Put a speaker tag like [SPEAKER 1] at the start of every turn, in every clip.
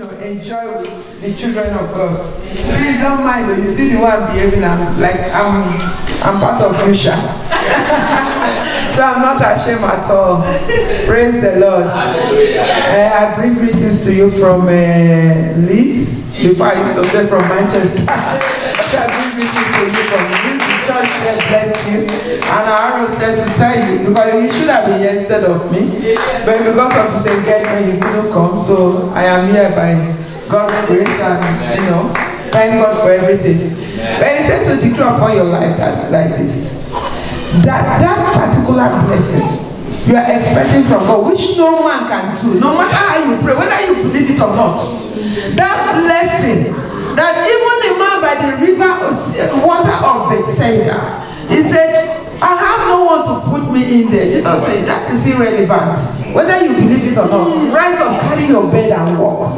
[SPEAKER 1] enjoy with the children of God. Please don't mind, but you see the way I'm behaving, I'm part of Fuchsia. So I'm not ashamed at all. Praise the Lord. I bring greetings to you from Leeds. Before I used to say from Manchester. So I bring greetings to you from Leeds. The church here bless you. And I also said to tell you, because you should have been here instead of me. But because of his engagement, you couldn't come. So I am here by God's grace and, thank God for everything. But he said to declare upon your life like this. That particular blessing you are expecting from God, which no man can do, no matter how you pray, whether you believe it or not, that blessing that even the man by the river water of Bethsaida, he said, I have no one to put me in there. Jesus said, that is irrelevant. Whether you believe it or not, rise up, carry your bed and walk.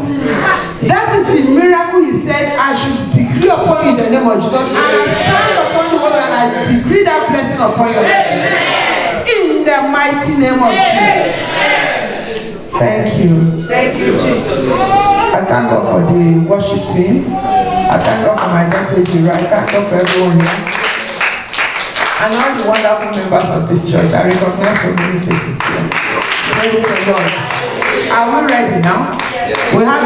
[SPEAKER 1] That is the miracle he said, I should decree upon you in the name of Jesus. And I stand upon the word and I decree that blessing upon you. In the mighty name of Jesus. Thank you. Thank you, Jesus. I thank God for the worship team. I thank God for my daughter Jira. I thank God for everyone here. And all the wonderful members of this church. I recognize so many faces here. Praise the Lord. Are we ready now? We have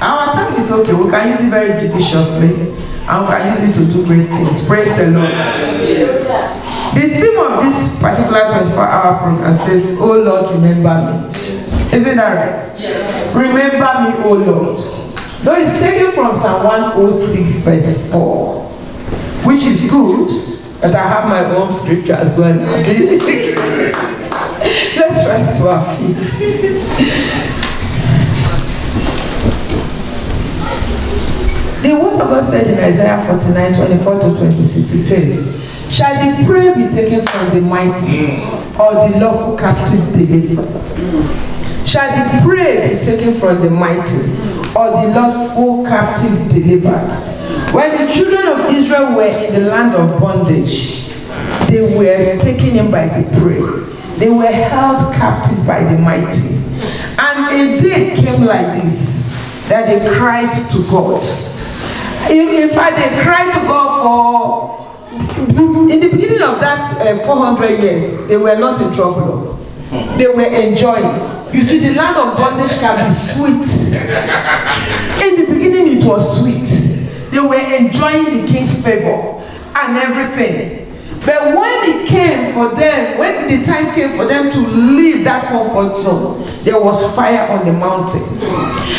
[SPEAKER 1] our time is okay. We can use it very judiciously. And we can use it to do great things. Praise the Lord. The theme of this particular 24-hour program says, Oh Lord, remember me. Isn't that right? Yes. Remember me, O Lord. So it's taken from Psalm 106 verse 4, which is good, but I have my own scripture as well. Let's rise to our feet. The word of God said in Isaiah 49:24-26, it says, shall the prey be taken from the mighty, or the lawful captive delivered? Shall the prey be taken from the mighty, or the lawful captive delivered? When the children of Israel were in the land of bondage, they were taken in by the prey. They were held captive by the mighty. And a day came like this, that they cried to God. In fact, they cried to God for, in the beginning of that 400 years, they were not in trouble. They were enjoying. You see, the land of bondage can be sweet. In the beginning, it was sweet. They were enjoying the king's favor and everything. But when it came for them, when the time came for them to leave that comfort zone, there was fire on the mountain.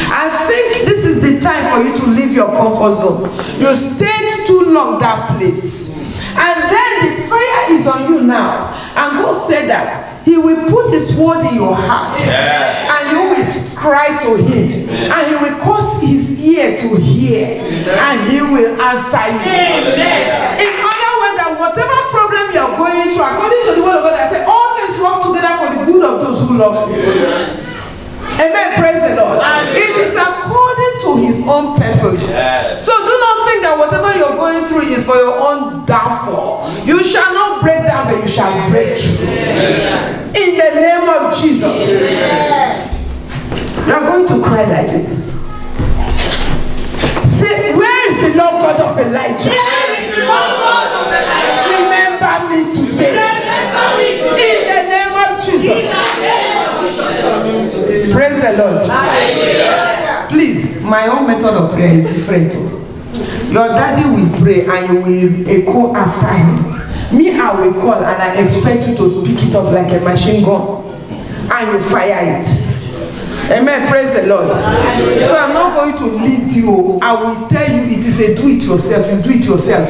[SPEAKER 1] I think this is the time for you to leave your comfort zone. You stayed too long that place. And then the fire is on you now. And God said that He will put His word in your heart. Yeah. And you will cry to Him. Amen. And He will cause His ear to hear. Amen. And He will answer you. Amen. In other words, that whatever problem you are going through, according to the word of God, I say, all things work together for the good of those who love you. Yes. Amen. Praise the Lord. Amen. It is according to His own purpose. Yes. So do not think that whatever you're going through is for your own downfall. You shall not break down, but you shall break through. Amen. In the name of Jesus. Amen. You are going to cry like this. Say, where is the Lord God of Elijah? Where is the Lord God of Elijah? Remember me today. Remember me today. In the name of Jesus. In the name of Jesus. Praise the Lord. Hallelujah. Please, my own method of prayer is different. Your daddy will pray and you will echo after him. Me, I will call and I expect you to pick it up like a machine gun and you fire it. Amen. Praise the Lord. So I'm not going to lead you. I will tell you it is a do it yourself. You do it yourself.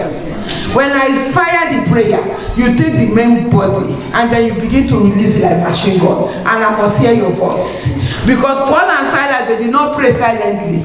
[SPEAKER 1] When I fire the prayer, you take the main body and then you begin to release it like machine gun. And I must hear your voice. Because Paul and Silas, they did not pray silently.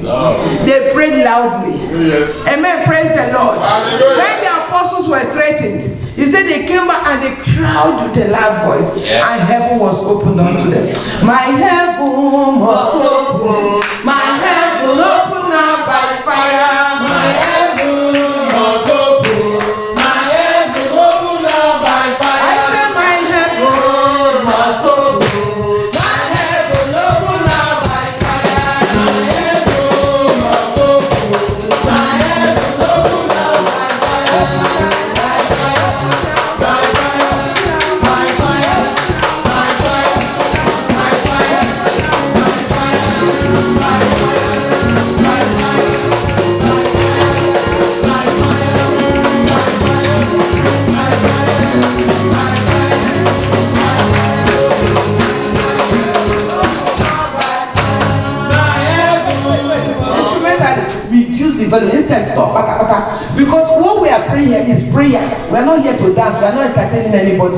[SPEAKER 1] They prayed loudly. Yes. Amen. Praise the Lord. Hallelujah. When the apostles were threatened, he said they came back and they cried with a loud voice. Yes. And heaven was opened unto them. My heaven was opened. My heaven opened up by fire. My heaven was opened. My heaven opened up by fire. I said my heaven was opened. My heaven opened up by fire. My heaven reduce the volume. Instead, stop. Because what we are praying here is prayer. We are not here to dance. We are not entertaining anybody.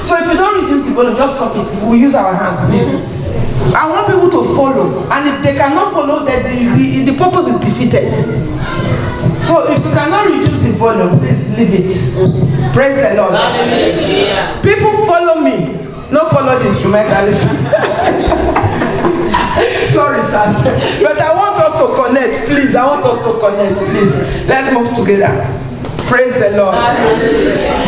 [SPEAKER 1] So if you don't reduce the volume, just stop it. We use our hands, please. I want people to follow. And if they cannot follow, then the purpose is defeated. So if you cannot reduce the volume, please leave it. Praise the Lord. People follow me. Not follow the instrumentalist. Sorry, sir. But I want us to connect, please. I want us to connect, please. Let's move together. Praise the Lord.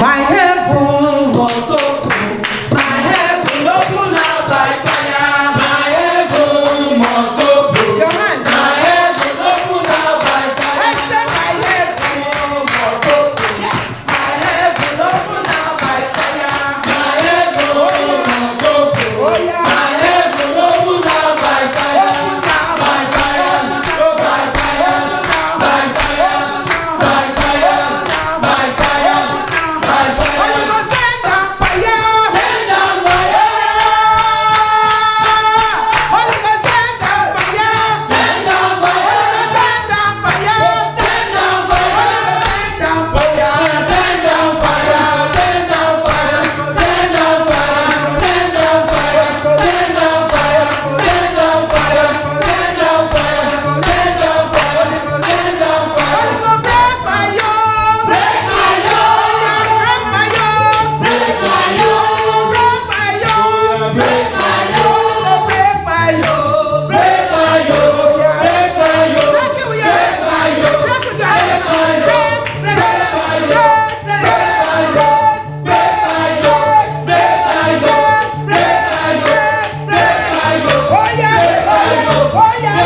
[SPEAKER 1] My heaven was open. My heaven open up by fire. My heaven was open. Your hands. My heaven open up by fire. I said my heaven was open. My heaven open up by fire. My heaven was open. Oh yeah. My heaven open up by fire. By fire. Oh by fire. By fire. By fire. By fire. By fire. Holy Ghost, send down fire. Send down fire. Holy Ghost, send down fire. Send down fire. Send down fire. Send down fire. Send down fire. Send down fire. Send down fire. Send down fire. Send down fire. Send down fire. Send down fire. Send down fire. Send down fire. Send down fire. Holy Ghost, break my yoke. Break my yoke. Break my yoke. Break my yoke. Break my yoke. Break my yoke. Break my yoke. Break my yoke. Break my yoke. Break it with your hands. Break with your hands. Break my yoke. Break my yoke. Break my yoke. Break my yoke. Break my yoke. Break my yoke. Oh yeah. Oh yeah. Oh yeah.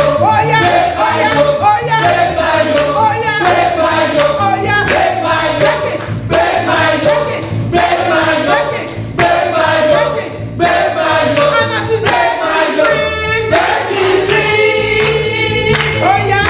[SPEAKER 1] Oh yeah. Oh yeah. Break my yoke. Oh yeah. Break my yoke. Oh yeah. Break my yoke. Break my yoke. Break my yoke. Break my yoke. Break my yoke. I'm not to set my free. Set me free. Oh yeah.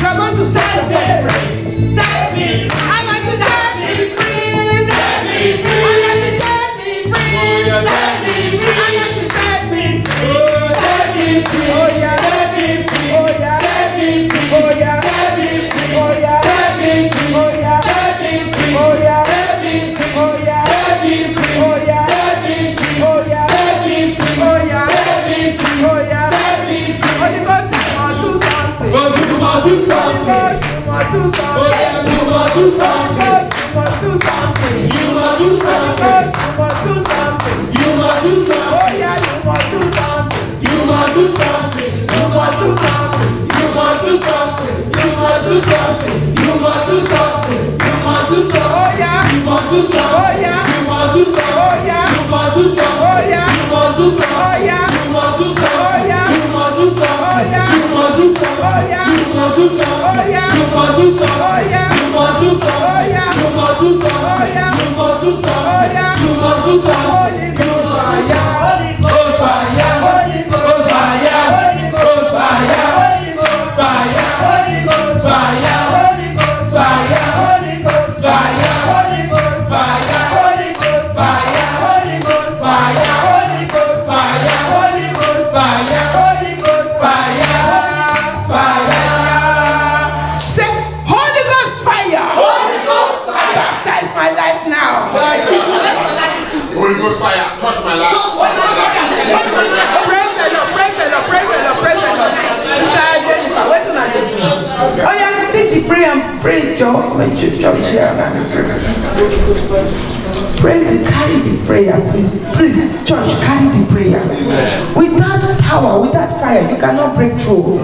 [SPEAKER 1] You are going to set yourself free. Set me free. I'm going to set me free. Set me free. I'm going to set me free. Set me free. I'm going to set me free. Set me free. Oh yeah. Set me free. Oh yeah. Set me free. Oh yeah. Set me free. Oh yeah. Set me free. Oh yeah. Set me free. Oh yeah. Set me free. Oh yeah. Set me free. Oh yeah. Set me free. Oh yeah. Set me free. Oh yeah. Set me free. Oh yeah. Set me free. Holy Ghost, you must do something. You must do something. You must do something. You must do something. You must do something. You must do something. You must do something. You must do something. Oh yeah, you must do something. You must do something. You must do something. You must do something. You must do something. You must do something. You must do something. Oh yeah. You must do something. Oh yeah. You must do something. Oh yeah. You must do something. Oh yeah. You must do something. Oh yeah. You must do something. Oh yeah. You must do something. Oh yeah. You must do something. Oh yeah. You must do something. Oh yeah. You must do something. Oh yeah. You must do something. Oh yeah. You must do something. Oh yeah. You must do something. Oh yeah. You must do something. Holy Ghost fire. Holy Ghost fire. Holy Ghost fire. Holy Ghost fire. Holy Ghost fire. Holy Ghost fire. Holy Ghost fire. Holy Ghost fire. Holy Ghost fire. Holy Ghost fire. Holy Ghost fire. Holy Ghost fire. Holy Ghost fire. Fire. Say Holy Ghost fire. Holy Ghost fire. Baptize my life now.
[SPEAKER 2] Holy Ghost fire, touch my life.
[SPEAKER 1] Praise the Lord, praise the Lord, praise the Lord, praise the Lord. Sister Jennifer, what's on that? Oh yeah, take the prayer and pray, Joe. Praise the, carry the prayer, please. Please, church, carry the prayer. Without power, without fire, you cannot break through.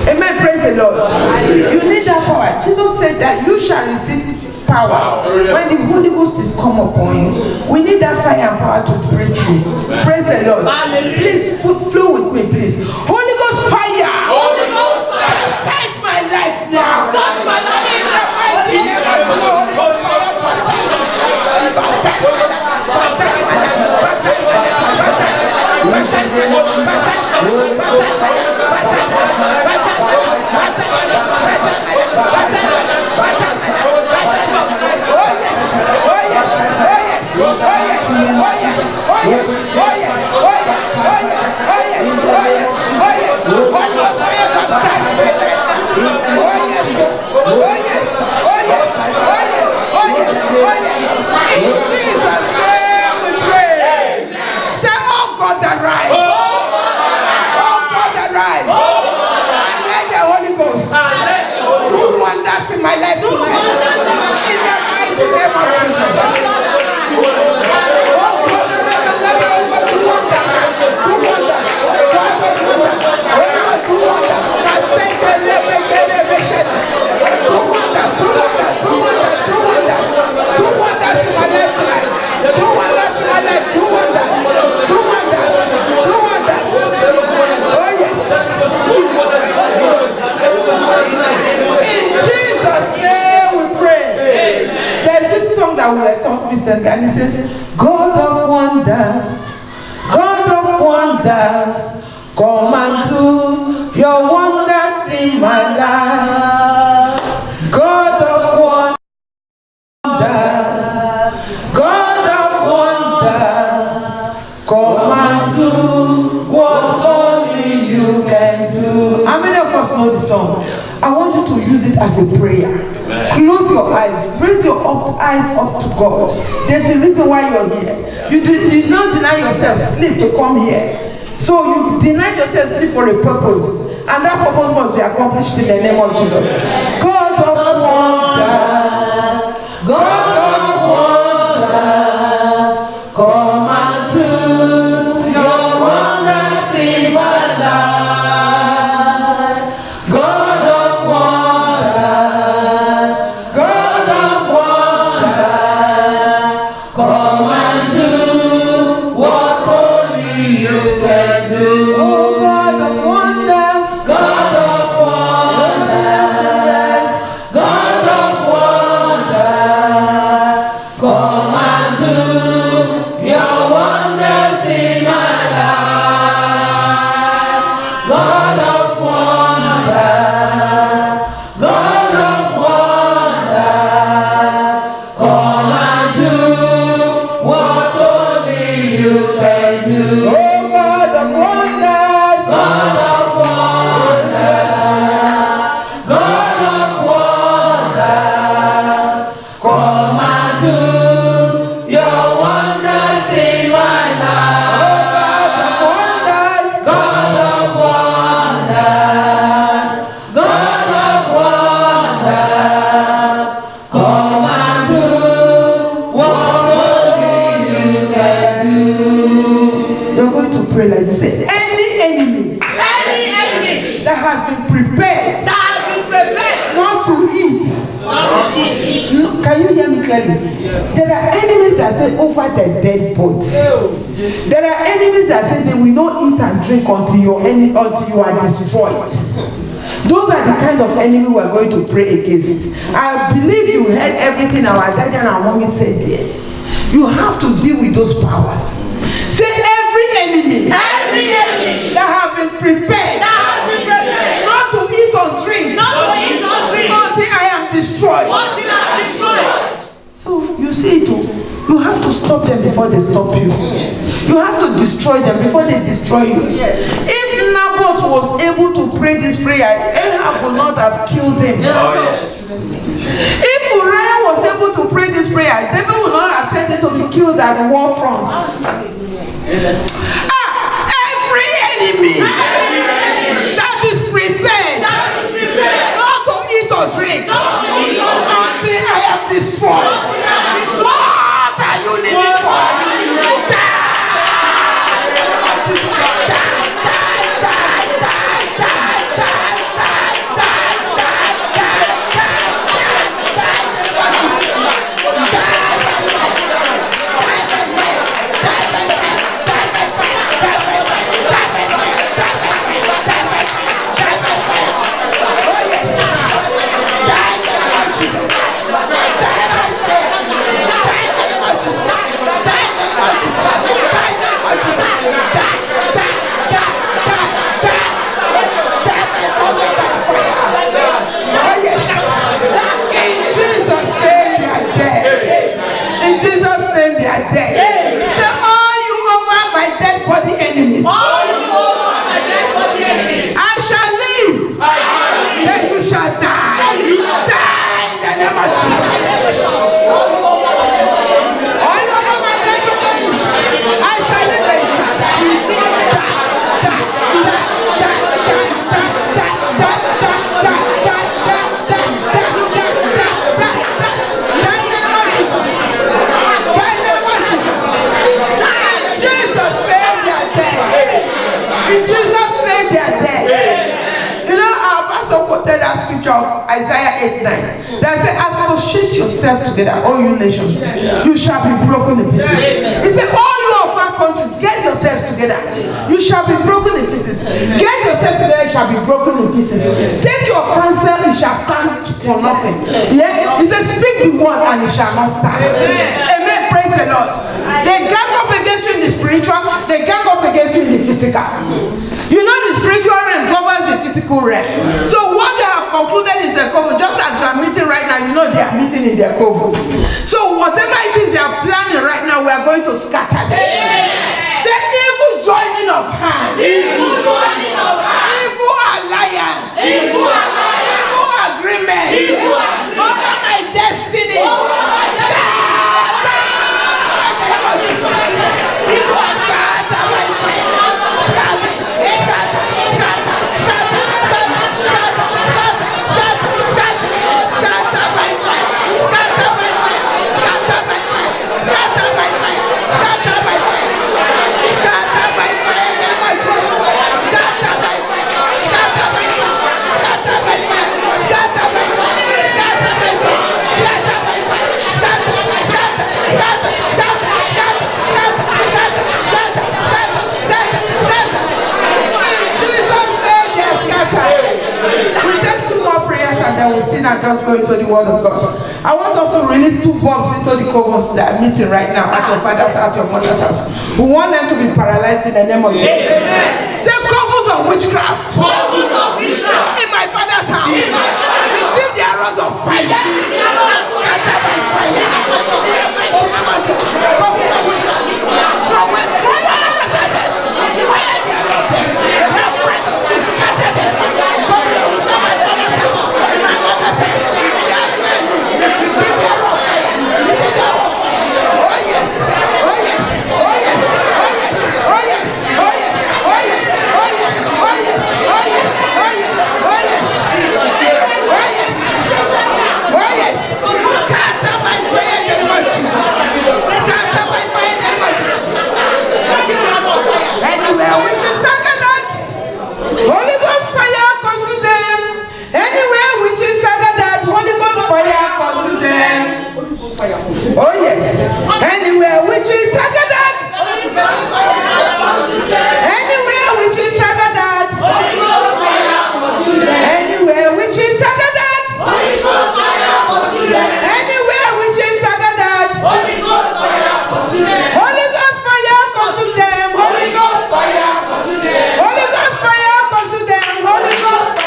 [SPEAKER 1] Amen, praise the Lord. You need that power. Jesus said that you shall receive power when the Holy Ghost is come upon you. We need that fire and power to break through. Praise the Lord. Please flow with me, please. Holy Ghost fire. Holy Ghost fire. Touch my life now. Touch my life in the mighty name of the Lord. assembly, and he says, God of wonders, come and do your wonders in my life. God of wonders, come and do what only you can do. How many of us know the song? I want you to use it as a prayer. Amen. Close your eyes, raise your eyes up to God. There's a reason why you're here. You did not deny yourself sleep to come here. So you denied yourself sleep for a purpose, and that purpose must be accomplished in the name of Jesus. God of wonders, come and do your wonders in my life. God of wonders, come and do what only you can do. Oh God of wonders, come and do your wonders in my life. God of wonders, come and do what only you can do. Oh God of wonders, come and do your wonders in my life. God of wonders, come and do what only you can do. You're going to pray like this. Say, any enemy that has been prepared not to eat. Can you hear me clearly? There are enemies that say over the dead bodies. There are enemies that say they will not eat and drink until you are destroyed. Those are the kind of enemy we are going to pray against. I believe you heard everything our daddy and our mommy said there. You have to deal with those powers. Say every enemy that have been prepared not to eat or drink until I am destroyed. So you see, you have to stop them before they stop you. You have to destroy them before they destroy you. If Naboth was able to pray this prayer, Ahab would not have killed him. If Uriah was able to pray this prayer, David would not have sent him to be killed at the war front. Every enemy that is prepared not to eat or drink until I am destroyed. What are you living for? Isaiah 8:9 that said, associate yourself together, all you nations, you shall be broken in pieces. He said, all you of our countries, get yourselves together, you shall be broken in pieces. Get yourselves together, you shall be broken in pieces. Take your counsel, it shall stand for nothing. Yeah, he said, speak the word and it shall not stand. Amen. praise the Lord. They gang up against you in the spiritual, they gang up against you in the physical. You know the spiritual realm governs the physical realm. So what they have concluded is their coven. Just as you are meeting right now, you know they are meeting in their coven. So whatever it is they are planning right now, we are going to scatter them. Say evil joining of hands. Evil joining of hands. Evil alliance. Evil alliance. Evil agreement. Evil agreement. Over my destiny. Over my destiny. And then we'll see and just go into the word of God. I want us to release 2 bombs into the covens that are meeting right now at your father's house, your mother's house. We want them to be paralyzed in the name of Jesus. Say covens of witchcraft. Covens of witchcraft. In my father's house. Receive the arrows of fire. Scattered by fire. From when fire oh yes. Anywhere which is Sagadat. Anywhere which is Sagadat. Anywhere which is Sagadat. Anywhere which is Sagadat. Holy Ghost fire consume them. Holy Ghost fire consume them. Holy Ghost fire consume them. Holy Ghost fire consume them. Holy Ghost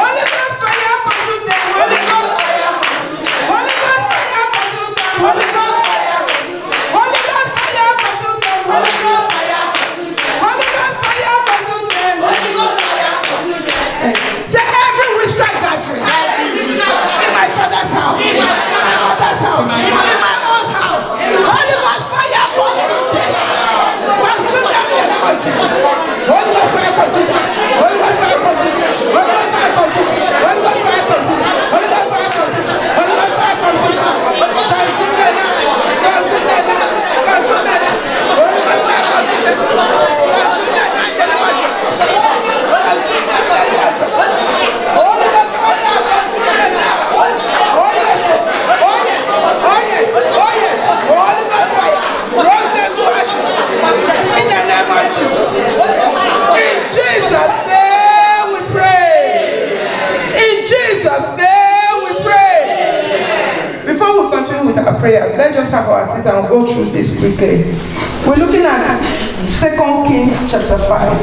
[SPEAKER 1] fire consume them. Holy Ghost fire consume them. Holy Ghost fire consume them. Holy Ghost fire consume them. Holy Ghost fire consume them. Holy Ghost fire consume them. Holy Ghost fire consume them. Holy Ghost fire consume them. Say every witchcraft gathering in my father's house, in my mother's house, in my own house. Holy Ghost fire consume them. Consume them in the name of Jesus. Holy Ghost fire consume them. Holy Ghost fire consume them. Holy Ghost fire consume them. Holy Ghost fire consume them. Holy Ghost fire consume them. Holy Ghost fire consume them. Holy Ghost fire consume them. Consume them. Consume them. Holy Ghost fire consume them. Consume them. Holy Ghost fire consume them now. Oh yes. Oh yes. Oh yes. Oh yes. Holy Ghost fire. Roast them to ashes. In the name of Jesus. In Jesus' name we pray. In Jesus' name we pray. Before we continue with our prayers, let's just have our seat and go through this quickly. We're looking at 2 Kings chapter 5.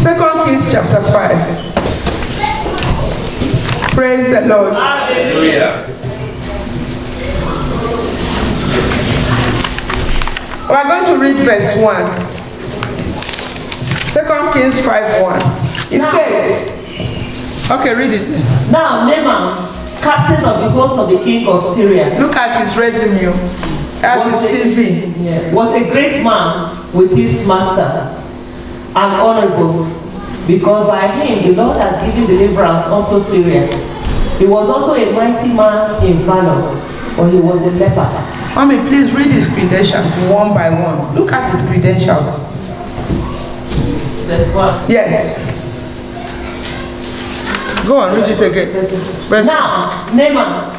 [SPEAKER 1] 2 Kings chapter 5. Praise the Lord.
[SPEAKER 2] Hallelujah.
[SPEAKER 1] We are going to read verse 1. 2 Kings 5:1. It says, okay, read it.
[SPEAKER 3] Now Naaman, captain of the host of the king of Syria,
[SPEAKER 1] Look at his resume. That's his CV.
[SPEAKER 3] was a great man with his master, and honorable, because by him the Lord had given deliverance unto Syria. He was also a mighty man in valor, for he was a leper.
[SPEAKER 1] Mommy, please read his credentials one by one. Look at his credentials.
[SPEAKER 3] Verse 1.
[SPEAKER 1] Yes. Go on, read it again. Verse
[SPEAKER 3] Now Naaman,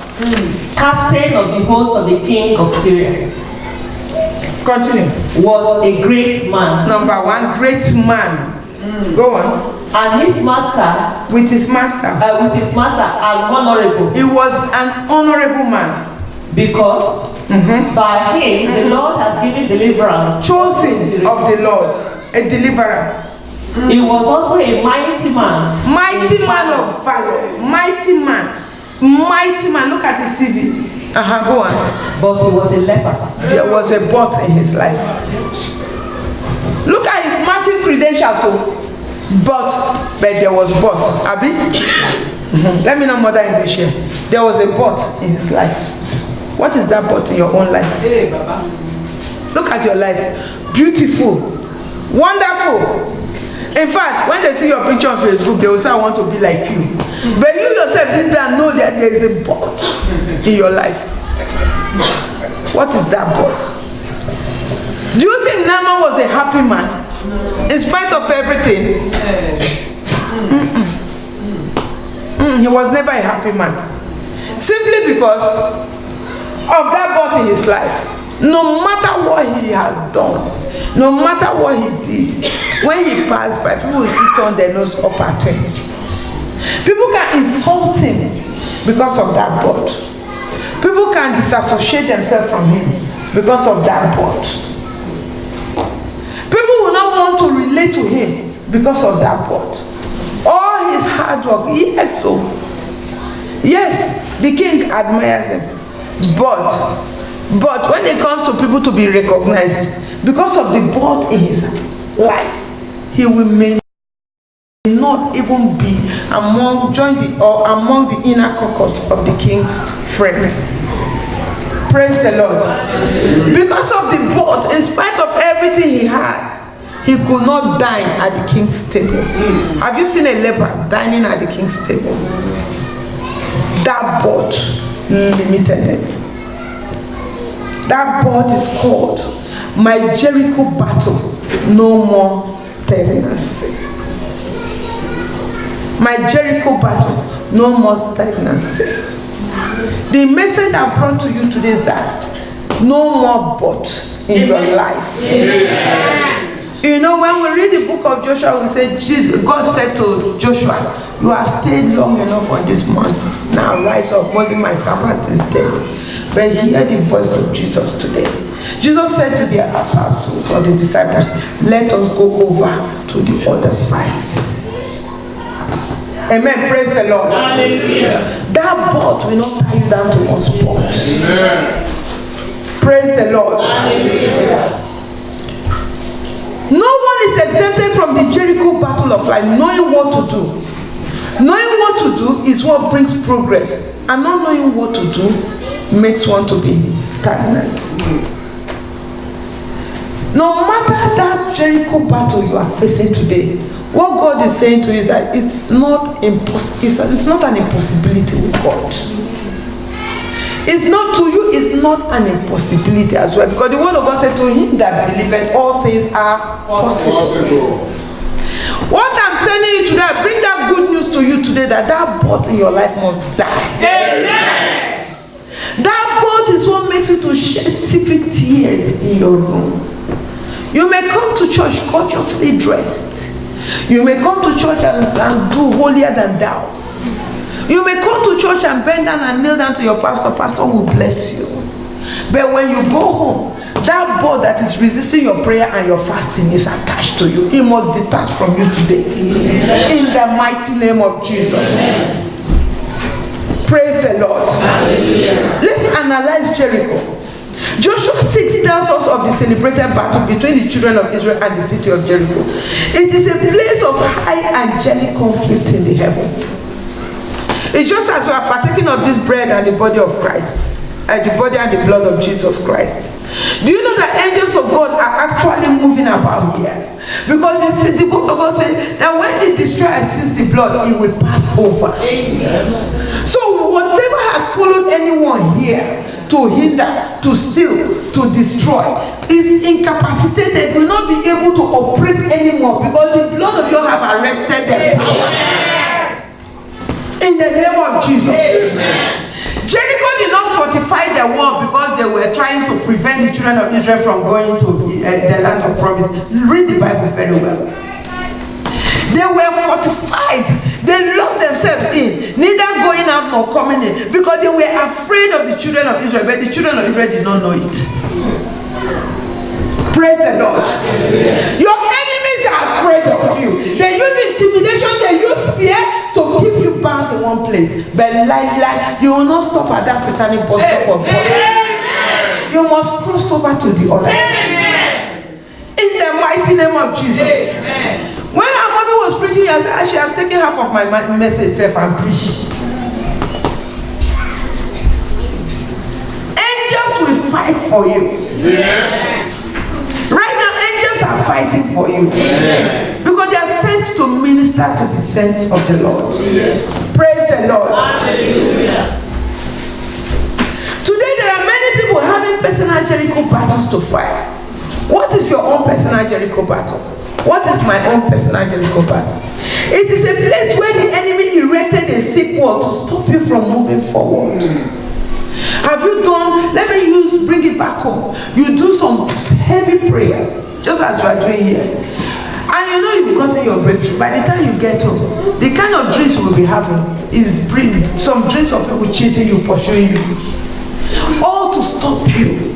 [SPEAKER 3] captain of the host of the king of Syria,
[SPEAKER 1] Continue.
[SPEAKER 3] was a great man,
[SPEAKER 1] Number 1, great man. Go on.
[SPEAKER 3] and his master,
[SPEAKER 1] With his master.
[SPEAKER 3] an honorable,
[SPEAKER 1] He was an honorable man.
[SPEAKER 3] Because by him the Lord has given deliverance.
[SPEAKER 1] Chosen of the Lord, a deliverer.
[SPEAKER 3] He was also a mighty man.
[SPEAKER 1] Mighty man of valor. Mighty man. Mighty man. Look at his CV. Go on.
[SPEAKER 3] But he was a leper.
[SPEAKER 1] There was a but in his life. Look at his massive credentials. But there was but. Abi? Let me know mother English here. There was a but in his life. What is that but in your own life?
[SPEAKER 4] Hey, Baba.
[SPEAKER 1] Look at your life. Beautiful. Wonderful. In fact, when they see your picture on Facebook, they will say, I want to be like you. But you yourself didn't know that there is a but in your life. What is that but? Do you think Naaman was a happy man? In spite of everything? He was never a happy man. Simply because of that but in his life. No matter what he had done, no matter what he did, when he passed by, people will still turn their nose up at him. People can insult him because of that but. People can disassociate themselves from him because of that but. People will not want to relate to him because of that but. All his hard work, yes, so. Yes, the king admires him. But when it comes to people to be recognized, because of the but in his life, he will may not even be among the inner caucus of the king's friends. Praise the Lord. Because of the but, in spite of everything he had, he could not dine at the king's table. Have you seen a leper dining at the king's table? That but limited him. That but is called my Jericho battle, no more stagnancy. My Jericho battle, no more stagnancy. The message I brought to you today is that no more but in your life. Amen. You know, when we read the book of Joshua, we say, God said to Joshua, you have stayed long enough on this mountain. Now rise up, Moses my servant is dead. But hear the voice of Jesus today. Jesus said to the apostles or the disciples, let us go over to the other side. Amen. Praise the Lord. Hallelujah. That boat will not tie you down to one spot. Amen. Praise the Lord. Hallelujah. No one is exempted from the Jericho battle of life, knowing what to do. Knowing what to do is what brings progress, and not knowing what to do makes one to be stagnant. No matter that Jericho battle you are facing today, what God is saying to you is that it's not an impossibility with God. It's not to you, it's not an impossibility as well. Because the word of God said to him that believeth, all things are possible. What I'm telling you today, I bring that good news to you today, that boat in your life must die. Amen. That boat is what makes you to shed secret tears in your room. You may come to church gorgeously dressed. You may come to church and do holier than thou. You may come to church and bend down and kneel down to your pastor. Pastor will bless you. But when you go home, that board that is resisting your prayer and your fasting is attached to you. It must detach from you today. In the mighty name of Jesus. Praise the Lord. Let's analyze Jericho. Joshua 6 tells us of the celebrated battle between the children of Israel and the city of Jericho. It is a place of high angelic conflict in the heaven. It's just as we are partaking of this bread and the body of Christ, and the body and the blood of Jesus Christ. Do you know that angels of God are actually moving about here? Because the book of God says that when the destroyer sees the blood, it will pass over. Yes. So whatever has followed anyone here to hinder, to steal, to destroy, is incapacitated, will not be able to operate anymore because the blood of God have arrested them. In the name of Jesus. Amen. Jericho did not fortify the wall because they were trying to prevent the children of Israel from going to the land of promise. Read the Bible very well. They were fortified. They locked themselves in, neither going out time of coming in, because they were afraid of the children of Israel, but the children of Israel did not know it. Praise the Lord. Your enemies are afraid of you. They use intimidation, they use fear to keep you bound in one place. But you will not stop at that satanic bus stop of God. You must cross over to the other side. In the mighty name of Jesus. When our mommy was preaching, she has taken half of my message self and preached. Angels will fight for you. Right now, angels are fighting for you. Because they are sent to minister to the saints of the Lord. Praise the Lord. Hallelujah. Today, there are many people having personal Jericho battles to fight. What is your own personal Jericho battle? What is my own personal Jericho battle? It is a place where the enemy erected a thick wall to stop you from moving forward. Have you done, let me bring it back home. You do some heavy prayers, just as you are doing here. And you know you've gotten your breakthrough. By the time you get home, the kind of dreams you will be having is some dreams of people chasing you, pursuing you. All to stop you.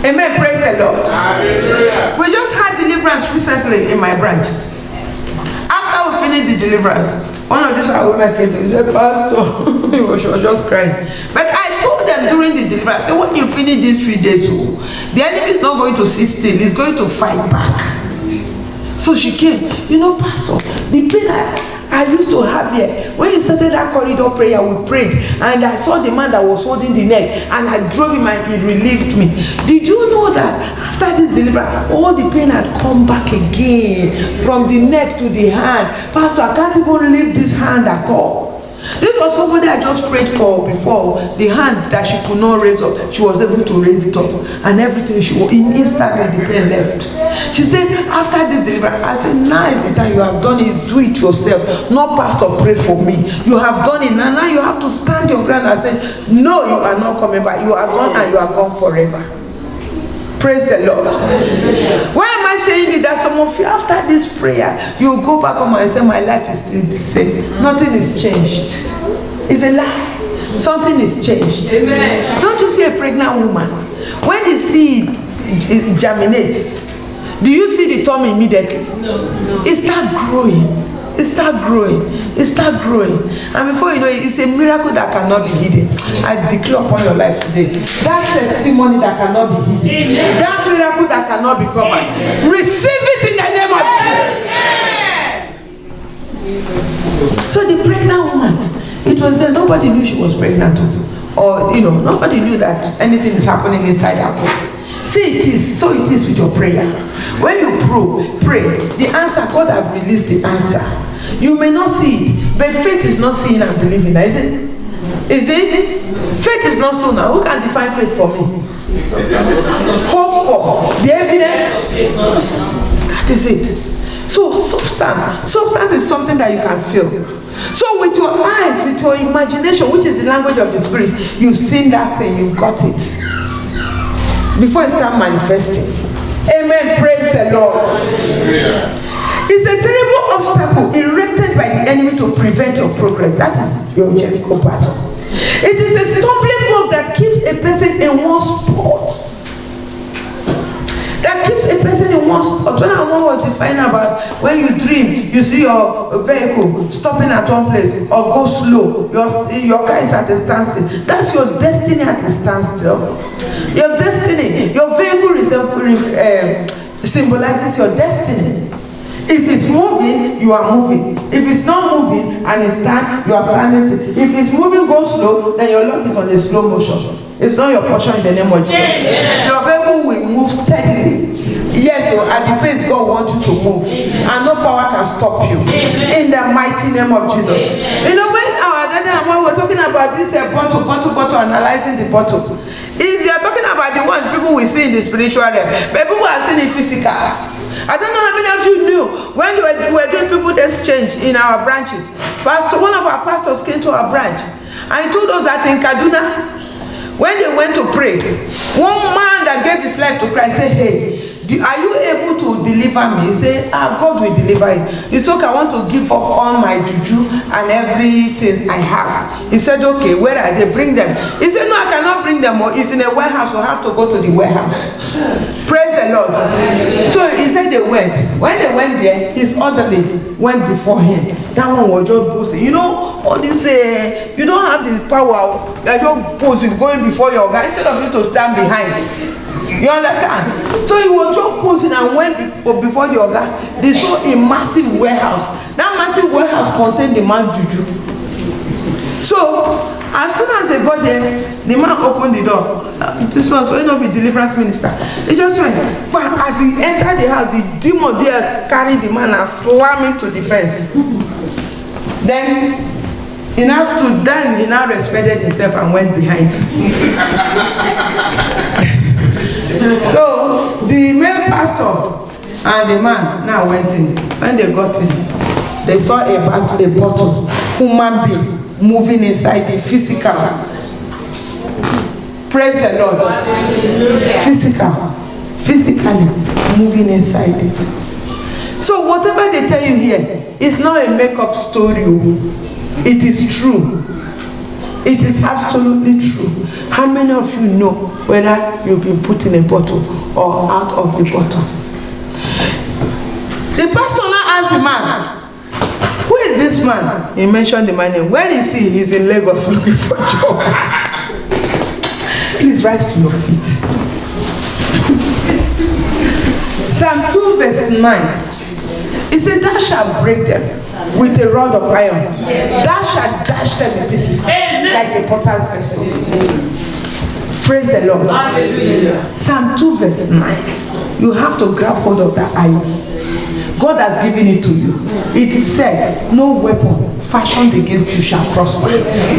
[SPEAKER 1] Amen. Praise the Lord. Hallelujah. We just had deliverance recently in my branch. After we finished the deliverance, one of these women came to me and said, Pastor, she was just crying. But I told them during the deliverance, I said, when you finish these 3 days, the enemy is not going to sit still, he's going to fight back. So she came, Pastor, the pain I used to have here, when you started that corridor prayer, we prayed, and I saw the man that was holding the neck, and I drove him and he relieved me. Did you know that after this deliverance, all the pain had come back again, from the neck to the hand? Pastor, I can't even lift this hand at all. This was somebody I just prayed for before. The hand that she could not raise up, she was able to raise it up, and everything instantly the pain left. She said, after this deliverance, I said, now is the time. You have done it, do it yourself. No pastor, pray for me. You have done it, and now you have to stand your ground and say, no, you are not coming back. You are gone, and you are gone forever. Praise the Lord. Why am I saying it? That some of you, after this prayer, you go back home and say, my life is still the same. Nothing is changed. It's a lie. Something is changed. Amen. Don't you see a pregnant woman? When the seed germinates, do you see the tummy immediately? No. It starts growing. It starts growing. It starts growing. And before you know it, it's a miracle that cannot be hidden. I declare upon your life today, that testimony that cannot be hidden, that miracle that cannot be covered, receive it in the name of Jesus. So the pregnant woman, it was there, nobody knew she was pregnant, or nobody knew that anything is happening inside her body. See, so it is with your prayer. When you pray, the answer, God has released the answer. You may not see it, but faith is not seeing and believing, is it? Is it? Faith is not so now. Who can define faith for me? Hope for the evidence. That is it. So substance is something that you can feel. So with your eyes, with your imagination, which is the language of the spirit, you've seen that thing, you've got it. Before it starts manifesting. Amen. Praise the Lord. It's a terrible obstacle erected by the enemy to prevent your progress. That is your Jericho battle. It is a stumbling block that keeps a person in one spot. That keeps a person in one spot. When I was defining about when you dream, you see your vehicle stopping at one place or go slow, your car is at a standstill. That's your destiny at a standstill. Your destiny, your vehicle symbolizes your destiny. If it's moving, you are moving. If it's not moving and it's standing, you are standing still. If it's moving, go slow, then your life is on a slow motion. It's not your portion in the name of Jesus. Amen. Your vehicle will move steadily. Yes, so at the pace God wants you to move. Amen. And no power can stop you. Amen. In the mighty name of Jesus. Amen. You know, when we're talking about this bottle, analyzing the bottle, you're talking about the one people will see in the spiritual realm, but people are seeing it physical. I don't know how many of you knew when we were doing people exchange in our branches. One of our pastors came to our branch and he told us that in Kaduna, when they went to pray, one man that gave his life to Christ said, hey, do Are you able to deliver me? He said, God will deliver you. He said, okay, I want to give up all my juju and everything I have. He said, okay, where are they? Bring them. He said, no, I cannot bring them. It's in a warehouse, so I have to go to the warehouse. Praise the Lord. So he said they went. When they went there, his orderly went before him. That one was just boasting. You know, all this, you don't have the power. You're just posing, going before your guy instead of you to stand behind. You understand? So he was just posing and went before the other. They saw a massive warehouse. That massive warehouse contained the man juju. So as soon as they got there, the man opened the door. This was going to be deliverance minister. He just went. But as he entered the house, the demon there carried the man and slammed him to the fence. Then he now stood down. He now respected himself and went behind. So the male pastor and the man now went in. When they got in, they saw a bottle, human being moving inside the physical. Praise the Lord. Physically moving inside it. So whatever they tell you here is not a make-up story. It is true. It is absolutely true. How many of you know whether you've been put in a bottle or out of the bottle? The pastor now asked the man, who is this man? He mentioned the man name. Where is he? He's in Lagos looking for a job. Please rise to your feet. Psalm 2 verse 9. He said, thou shalt break them with a rod of iron. Yes. Thou shalt dash them in pieces. Amen. Like a potter's vessel. Praise the Lord. Hallelujah. Psalm 2 verse 9. You have to grab hold of that iron. God has given it to you. It is said, no weapon fashioned against you shall prosper.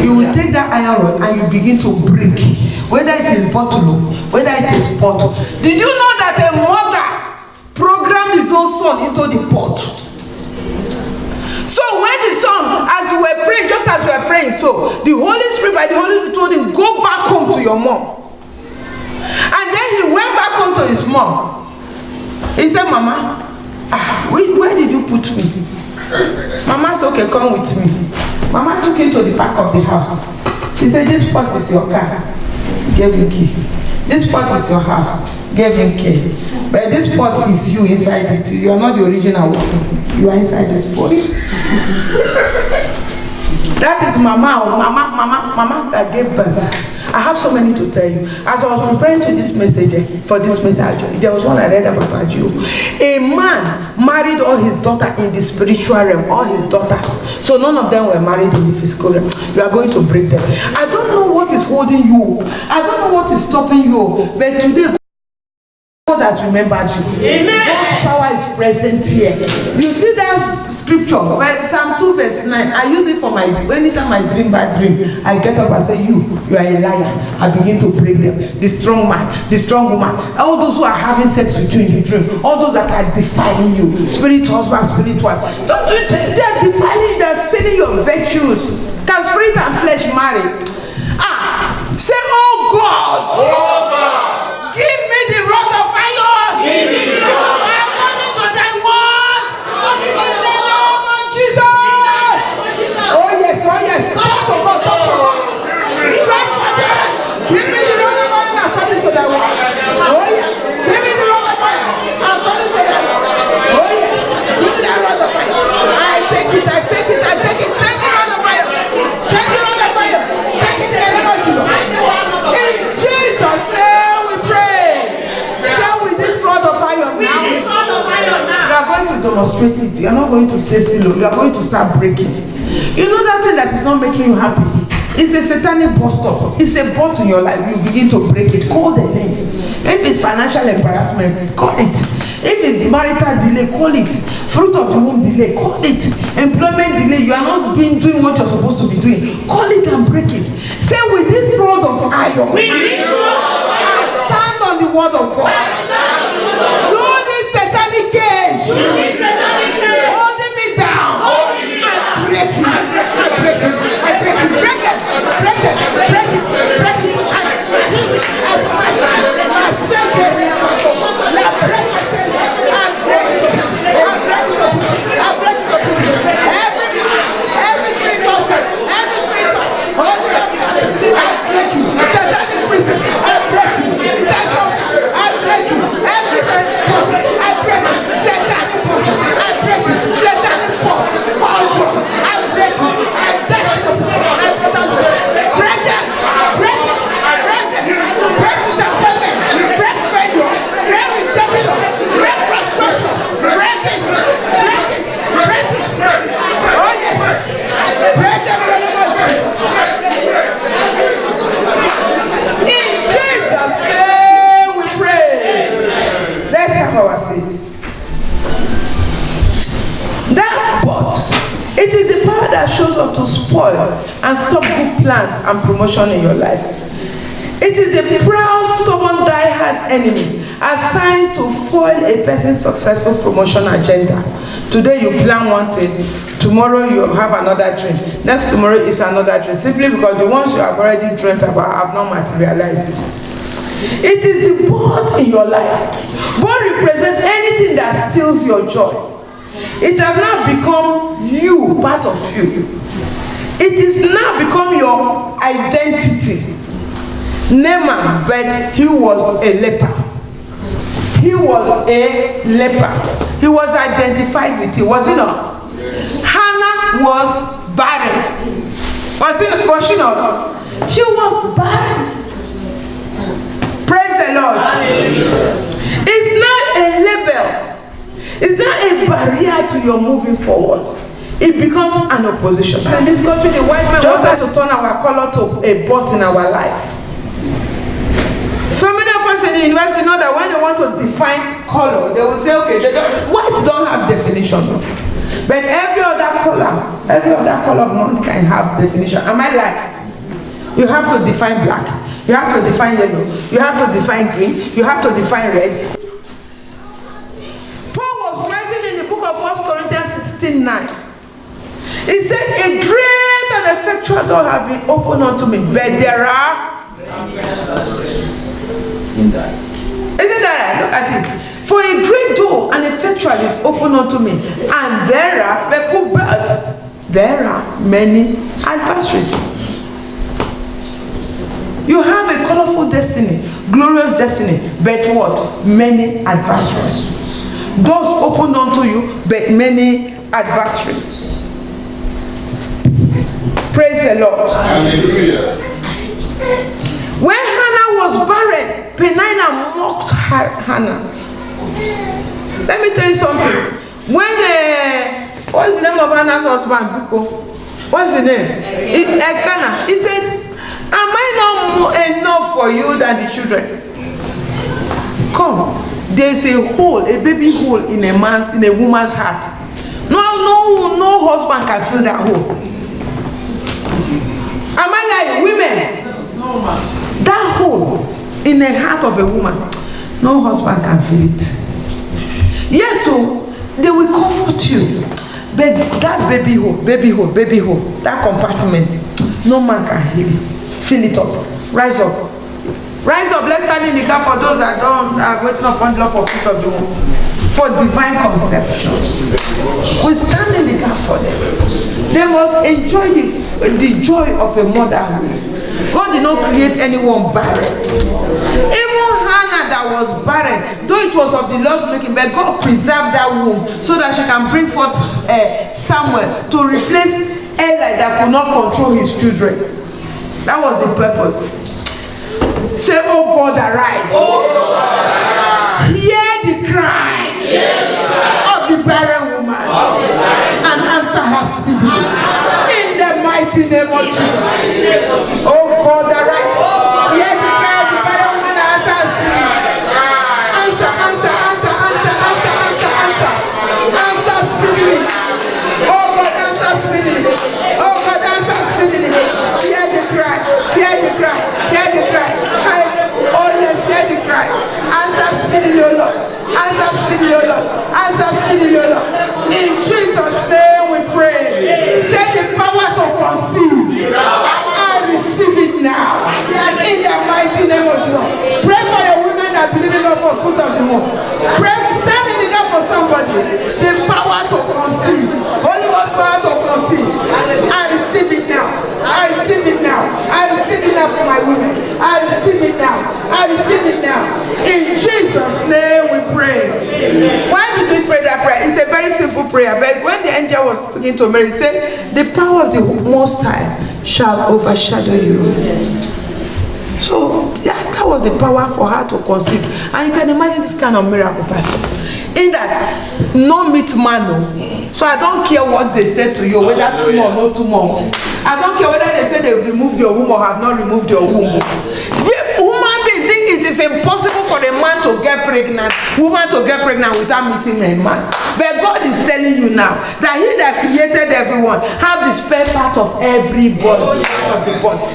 [SPEAKER 1] You will take that iron rod and you begin to break. Whether it is bottle, whether it is pot. Did you know that a mother programmed his own son into the pot? So when the son, as we were praying, just as we were praying, so the Holy Spirit, by the Holy Spirit, told him, go back home to your mom. And then he went back home to his mom. He said, Mama, where did you put me? Mama said, okay, come with me. Mama took him to the back of the house. He said, this pot is your car. Gave him key. This pot is your house. Gave him key. But this pot is you inside it. You are not the original one. You are inside this pot. That is Mama that gave birth. I have so many to tell you. As I was referring to this message, there was one I read about you. A man married all his daughters in the spiritual realm, all his daughters. So none of them were married in the physical realm. You are going to break them. I don't know what is holding you. I don't know what is stopping you. But today, God has remembered you. Amen. God's power is present here. You see that scripture, Psalm 2 verse 9. I use it for anytime I dream bad dream, I get up and say, you are a liar. I begin to break them. The strong man, the strong woman, all those who are having sex with you in the dream, all those that are defiling you, spirit husband, spirit wife, don't you think they're defiling, they're stealing your virtues? Can spirit and flesh marry? Say, oh God, give me the rod of iron. Give me the rod of iron. According to thy word. In the name of Jesus. Oh yes, oh yes. Talk to God, talk to God. Give me the rod of iron according to thy word. Oh yes. Give me the rod of iron according to thy word. Oh yes. Give me that rod of iron. I take it. Take the rod of iron. Take the rod of iron. Take it in the name of Jesus. In Jesus' name we pray. Shall with this rod of iron now? You are going to demonstrate it. You are not going to stay still. You are going to start breaking. You know that thing that is not making you happy? It's a satanic bust up. It's a bust in your life. You begin to break it. Call the names. If it's financial embarrassment, call it. If it's marital delay, call it. Fruit of the womb delay, call it. Employment delay, you are not doing what you're supposed to be doing. Call it and break it. Say, with this rod of iron, I stand on the word of God. Through this satanic cage, holding me down, I break it. I break it. I break it. Break it. Break it. Break it. Break it. I smash it. I smash it. I send it. that shows up to spoil and stop good plans and promotion in your life. It is a proud, stubborn, die-hard enemy assigned to foil a person's successful promotion agenda. Today you plan one thing, tomorrow you have another dream, next tomorrow is another dream, simply because the ones you have already dreamt about have not materialized. It is the board in your life. Board represents anything that steals your joy. It has now become you, part of you. It is now become your identity. Naaman, but he was a leper. He was a leper. He was identified with it, was he not? Hannah was barren. Was she not? She was barren. Praise the Lord. It's not a label. It's not a barrier to your moving forward. It becomes an opposition. In this country, the white man just had to turn our color to a bot in our life. So many of us in the university know that when they want to define color, they will say, okay, white don't have definition. But every other color of mankind have definition. Am I right? You have to define black. You have to define yellow. You have to define green. You have to define red. Paul was writing in the book of 1 Corinthians 16:9. He said, a great and effectual door has been opened unto me, but there are isn't that right? Look at it. For a great door and effectual is opened unto me, and there are people, but there are many adversaries. You have a colorful destiny, glorious destiny, but what? Many adversaries. Doors opened unto you, but many adversaries. Praise the Lord.
[SPEAKER 2] Hallelujah.
[SPEAKER 1] When Hannah was barren, Peninnah mocked Hannah. Let me tell you something. When what's the name of Hannah's husband? What's the name? Elkanah. He said, am I not enough for you than the children? Come, there's a hole, a baby hole in a woman's heart. No husband can fill that hole. Am I like women? That hole in the heart of a woman, no husband can fill it. Yes, so they will comfort you, but that baby hole, that compartment, no man can fill it up. Rise up. Let's stand in the gap for those that are waiting upon the Lord for fruit of the womb, for divine conception. We stand in the gap for them. They must enjoy the joy of a motherhood. God did not create anyone barren. Even Hannah that was barren, though it was of the Lord's making, but God preserved that womb so that she can bring forth Samuel to replace Eli that could not control his children. That was the purpose. Say, oh God, arise. Oh God, arise. Hear the cry of the barren woman and answer her speedily. In the mighty name of Jesus. Oh God, arise. Hear the cry of the barren woman and answer her speedily. Answer speedily. Oh God, answer speedily. Oh God, answer speedily. Hear the cry. Oh yes, hear the cry. Answer speedily, O Lord. Answer speedily, O Lord. Answer speedily, O Lord. In Jesus' name we pray. Say the power to conceive. I receive it now. In the mighty name of Jesus. Pray for your women that believe in God for fruit of the womb. Pray, stand in the gap for somebody. The power to conceive. Holy Ghost power to conceive. I receive it now. I receive it now. I receive it now for my women. I receive it now. I receive it now. In Jesus' name we pray. Why did we pray that prayer? It's a very simple prayer. But when the angel was speaking to Mary, he said, the power of the Most High shall overshadow you. So that was the power for her to conceive. And you can imagine this kind of miracle, Pastor. In that, no meat man, no. So I don't care what they said to you, whether tumor or no tumor. I don't care whether they say they've removed your womb or have not removed your womb. Human beings think it is impossible for a man to get pregnant, woman to get pregnant without meeting a man. But God is telling you now that he that created everyone have the spare part of everybody of the body.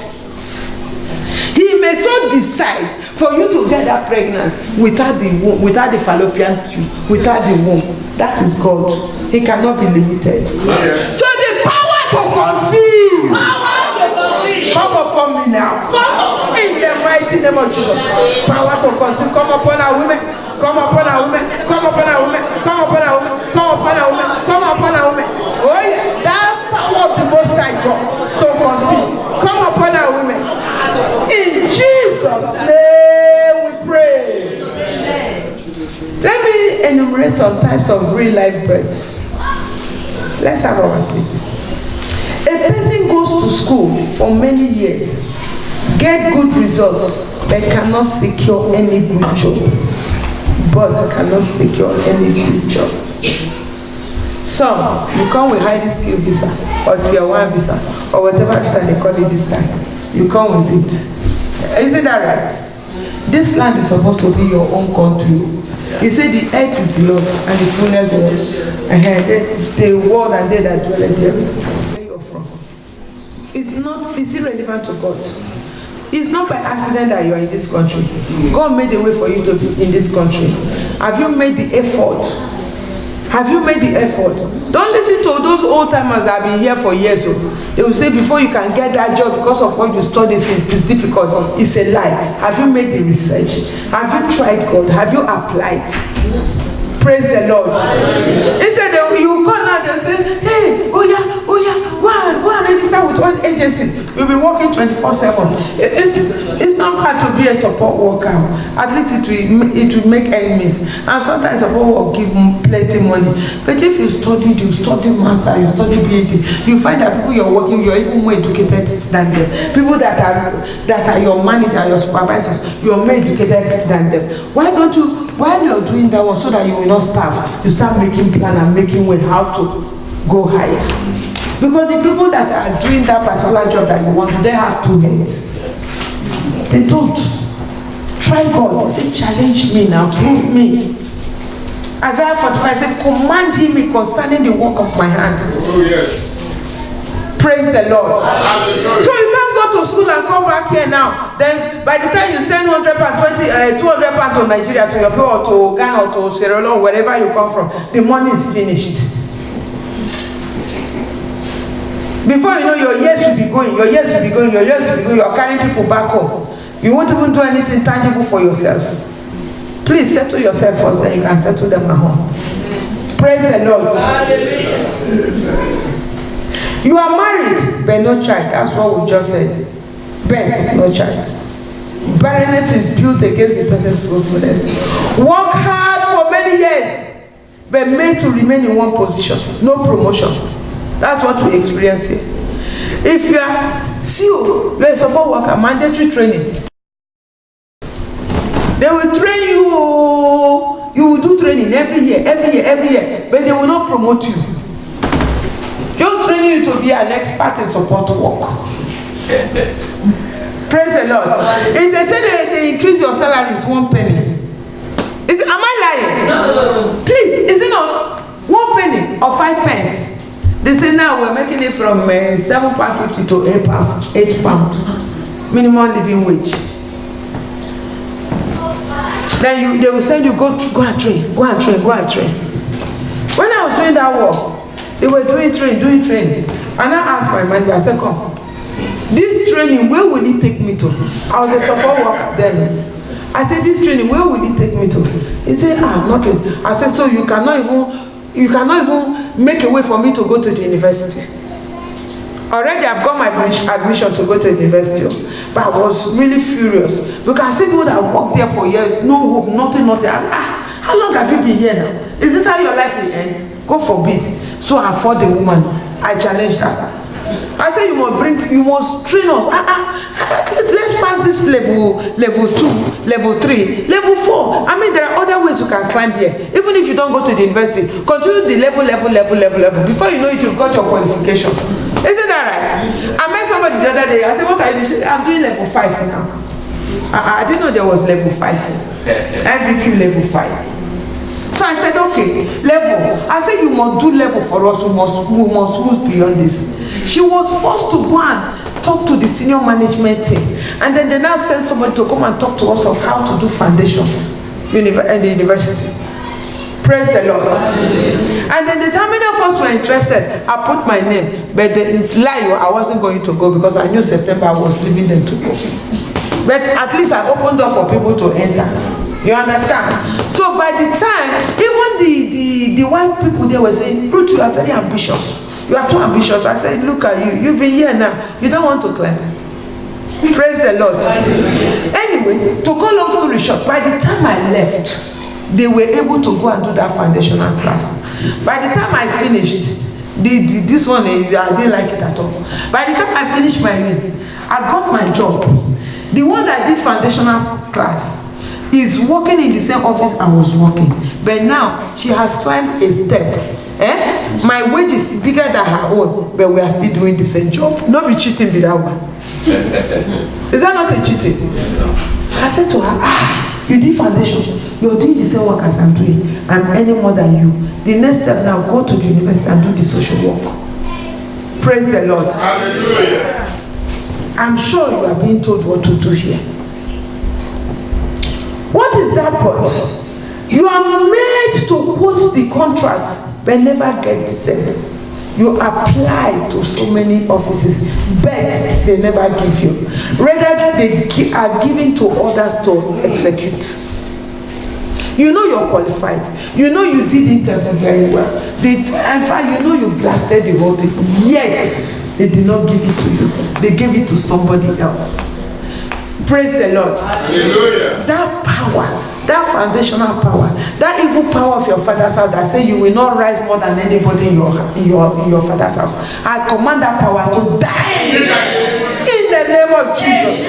[SPEAKER 1] He may so decide for you to get that pregnant without the womb, without the fallopian tube, without the womb. That is God. He cannot be limited. Yes. So the power to conceive. Come upon me now. In the mighty name of Jesus. Power to conceive. Come upon our women. Come upon our women. Come upon our women. Come upon our women. Come upon our women. Come upon our women. Oh yes. That power of the Most High God to conceive. Come upon our women. In Jesus' name we pray. Let me enumerate some types of real life births. Let's have our seat. A person goes to school for many years, get good results, but cannot secure any good job. But cannot secure any good job. Some, you come with highly skilled visa, or tier 1 visa, or whatever visa they call it this time. You come with it. Isn't that right? This land is supposed to be your own country. He said the earth is the Lord and the fullness thereof. The world and they that dwell there. Where you're from. It's irrelevant to God. It's not by accident that you are in this country. God made a way for you to be in this country. Have you made the effort? Have you made the effort? Don't listen to those old timers that have been here for years. They will say before you can get that job because of what you studied, it's difficult. It's a lie. Have you made the research? Have you tried God? Have you applied? Praise the Lord. He said you come out and say, hey, oh yeah, go and register with one agency. You'll be working 24/7. It's not hard to be a support worker. At least it will make enemies. And sometimes support work give plenty money. But if you study master, you study PhD, you find that people you're working, you're even more educated than them. People that are your manager, your supervisors, you're more educated than them. Why don't you? While you're doing that one, so that you will not starve, you start making plan and making way how to go higher. Because the people that are doing that particular job that you want, they have 2 heads. They don't. Try God. They say, challenge me now, prove me. Isaiah 45 says, command me concerning the work of my hands.
[SPEAKER 2] Oh yes.
[SPEAKER 1] Praise the Lord. Hallelujah. So you can't go to school and come back here now. Then by the time you send 200 pounds to Nigeria, to your people, or to Ghana, or to Sierra Leone, wherever you come from, the money is finished. Before you know, your years will be going. You're carrying people back home. You won't even do anything tangible for yourself. Please settle yourself first, then you can settle them at home. Praise the Lord. Hallelujah. You are married, but no child. That's what we just said. Birth, no child. Barrenness is built against the person's fruitfulness. Work hard for many years, but made to remain in one position. No promotion. That's what we experience here. If you are CEO, you are a support worker, mandatory training. They will train you. You will do training every year, but they will not promote you. Just training you to be an expert in support work. Praise the Lord. If they say they increase your salary, it's 1 penny. Am I lying? No. Please, is it not 1 penny or 5 pence? They say now we're making it from £7.50 to £8 minimum living wage. Then they will send you go and train. When I was doing that work, they were doing training. And I asked my manager, I said, come, this training, where will it take me to? I was a support worker then. I said, this training, where will it take me to? He said, nothing. I said, so you cannot even make a way for me to go to the university. Already I've got my admission to go to the university. But I was really furious. Because I said, people that worked there for years, no hope, nothing. I said, how long have you been here now? Is this how your life will end? God forbid. So I fought the woman. I challenged her. I said, you must train us. Let's pass this level 2, level 3, level 4. I mean, there are other ways you can climb here. Even if you don't go to the university, continue the level. Before you know it, you've got your qualification. Isn't that right? I met somebody the other day. I said, what are you doing? I'm doing level 5 now. I didn't know there was level 5. MVQ level 5. So I said, okay, level. I said, you must do level for us. We must move beyond this. She was forced to go and talk to the senior management team. And then they now send somebody to come and talk to us of how to do foundation in the university. Praise the Lord. And then there's how many of us were interested. I put my name, but the lie, I wasn't going to go because I knew September I was leaving them to go. But at least I opened door for people to enter. You understand? So by the time, even the white people there were saying, Ruth, you are very ambitious. You are too ambitious. I said, look at you. You've been here now. You don't want to climb. Praise the Lord. Anyway, to go long story short, by the time I left, they were able to go and do that foundational class. By the time I finished, this one, I didn't like it at all. By the time I finished my name, I got my job. The one that did foundational class is working in the same office I was working. But now, she has climbed a step. My wage is bigger than her own, but we are still doing the same job. Not be cheating with that one. Is that not a cheating? I said to her, you did foundation. You're doing the same work as I'm doing. I'm earning more than you. The next step now, go to the university and do the social work. Praise the Lord.
[SPEAKER 2] Hallelujah.
[SPEAKER 1] I'm sure you are being told what to do here. What is that part? You are made to quote the contracts, but never get them. You apply to so many offices, but they never give you. Rather, they are given to others to execute. You know you're qualified. You know you did interview very well. In fact, you know you blasted the whole thing. Yet, they did not give it to you. They gave it to somebody else. Praise the Lord. Hallelujah. That power, that foundational power, that evil power of your father's house that say you will not rise more than anybody in your father's house. I command that power to die in the name of Jesus.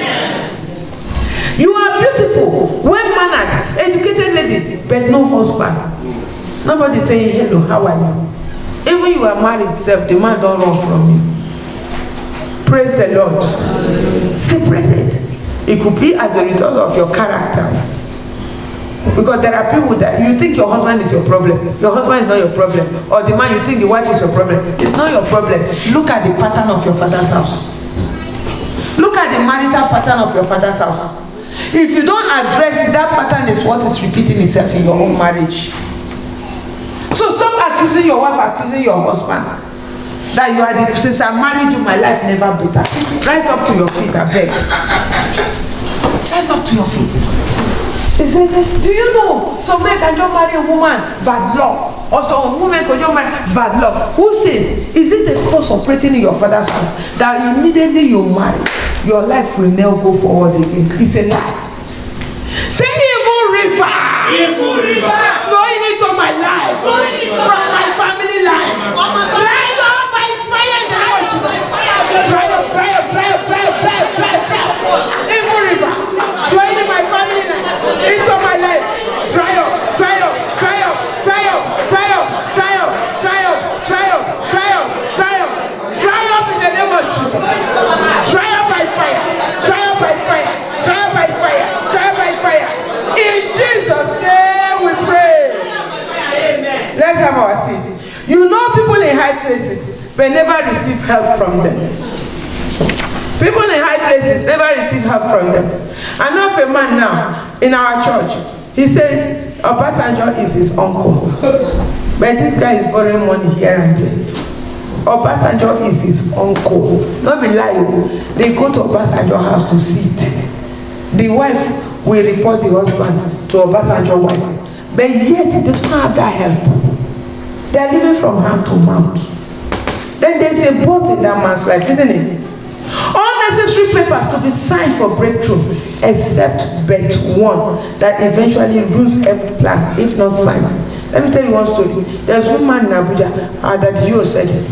[SPEAKER 1] You are beautiful, well-mannered, educated lady, but no husband. Nobody saying hello, how are you? Even you are married, self, the man don't run from you. Praise the Lord. Separated. It could be as a result of your character. Because there are people that you think your husband is your problem. Your husband is not your problem. Or the man, you think the wife is your problem. It's not your problem. Look at the pattern of your father's house. Look at the marital pattern of your father's house. If you don't address it, that pattern is what is repeating itself in your own marriage. So stop accusing your wife, accusing your husband. That you are the, since I married you, my life never better. Rise up to your feet, I beg. Rise up to your feet. He said, do you know some men can just marry a woman, bad luck? Or some women can just marry bad luck. Who says, is it a cause operating in your father's house that immediately you marry, your life will never go forward again? It's a lie. Say evil river. Evil river. Flowing into my life. From my family life. Dry up by fire in the name of Jesus. Dry up, dry up, dry up, dry up, dry up, dry up, dry up. Evil river. Flowing in my family life. Into my life. Dry up, dry up, dry up, dry up, dry up, dry up, dry up, dry up, dry up, dry up. Dry up in the name of Jesus. Dry up by fire. Dry up by fire. Dry up by fire. Dry up by fire. In Jesus' name we pray. Amen. Let's have our seats. You know people in high places, but never receive help from them. People in high places never receive help from them. I know of a man now in our church. He says Obasanjo is his uncle. But this guy is borrowing money here and there. Obasanjo is his uncle. Not be lying. They go to Obasanjo's house to sit. The wife will report the husband to Obasanjo's wife. But yet they don't have that help. They are living from hand to mouth. Then there's a boat in that man's life, isn't it? All necessary papers to be signed for breakthrough, except but one that eventually rules every plan, if not signed. Let me tell you one story. There's one man in Abuja, that you said it.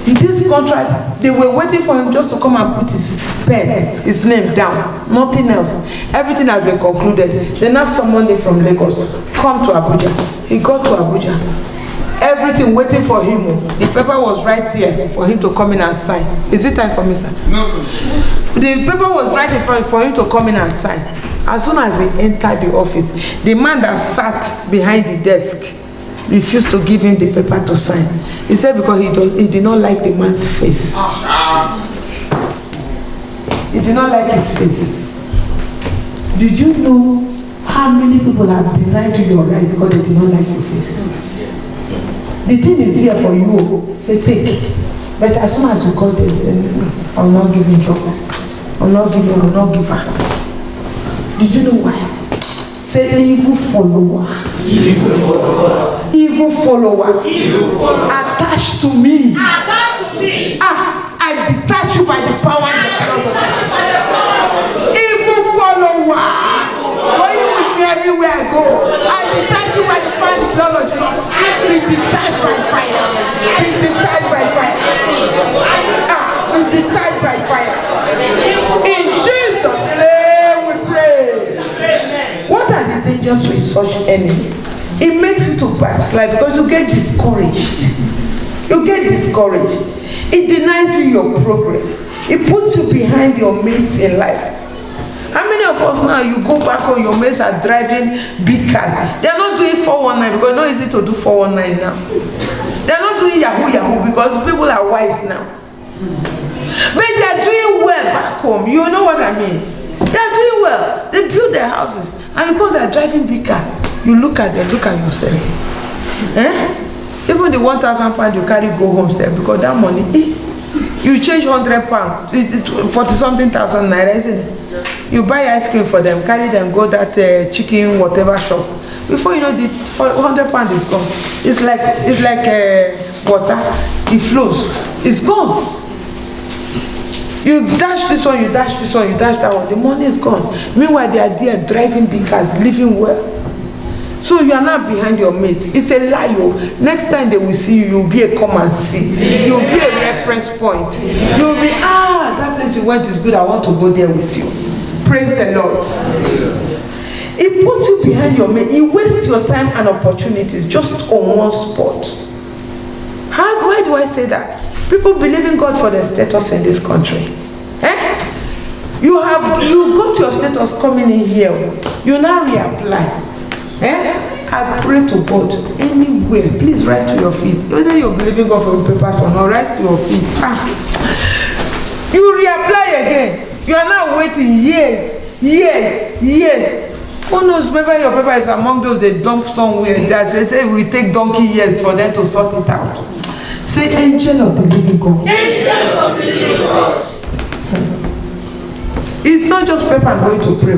[SPEAKER 1] In this contract, they were waiting for him just to come and put his pen, his name down. Nothing else. Everything has been concluded. Then now someone from Lagos come to Abuja. He got to Abuja. Everything waiting for him. The paper was right there for him to come in and sign. Is it time for me, sir?
[SPEAKER 2] No.
[SPEAKER 1] The paper was right in front for him to come in and sign. As soon as he entered the office, the man that sat behind the desk refused to give him the paper to sign. He said because he did not like the man's face. He did not like his face. Did you know how many people have denied you your right because they did not like your face? The thing is there for you. Say take. But as soon as you call them, say, I will not give him job. I will not give him, I will not give her. Did you know why? Say evil follower. Evil follower. Evil follower. Evil follower. Attached to me. Attached to me. I detach you by the power and the blood of Jesus. Evil follower. When you with me everywhere I go, I detach you by the power and the blood of Jesus. Be detached by fire. Be detached by fire. Be detached by fire. In Jesus' name we pray. What are the dangers with such enemy? It makes you to backslide because you get discouraged. You get discouraged. It denies you your progress. It puts you behind your mates in life. How many of us now, you go back home, your mates are driving big cars. They are not doing 419 because it's not easy to do 419 now. They are not doing Yahoo because people are wise now. But they are doing well back home. You know what I mean? They are doing well. They build their houses. And you go, they are driving big car. You look at them, look at yourself. Even the 1,000 pounds you carry go home, sir, because that money, you change 100 pounds, 40-something thousand naira, isn't it? You buy ice cream for them, carry them, go that chicken whatever shop. Before you know, the 100 pounds is gone. It's like water. It flows. It's gone. You dash this one, you dash this one, you dash that one. The money is gone. Meanwhile, they are there driving big cars, living well. So you are not behind your mates. It's a lie. Next time they will see you, you'll be a come and see. You'll be a reference point. You'll be, that place you went is good. I want to go there with you. Praise the Lord. It puts you behind your mate. It wastes your time and opportunities just on one spot. Why do I say that? People believe in God for their status in this country. You got your status coming in here. You now reapply. I pray to God anywhere. Please write to your feet. Whether you're believing God for your papers or not, write to your feet. You reapply again. You are now waiting years. Who knows? Maybe your paper is among those they dump somewhere. They say it will take donkey years for them to sort it out. Say, angel of the living God. Angel of the living God. It's not just paper I'm going to pray.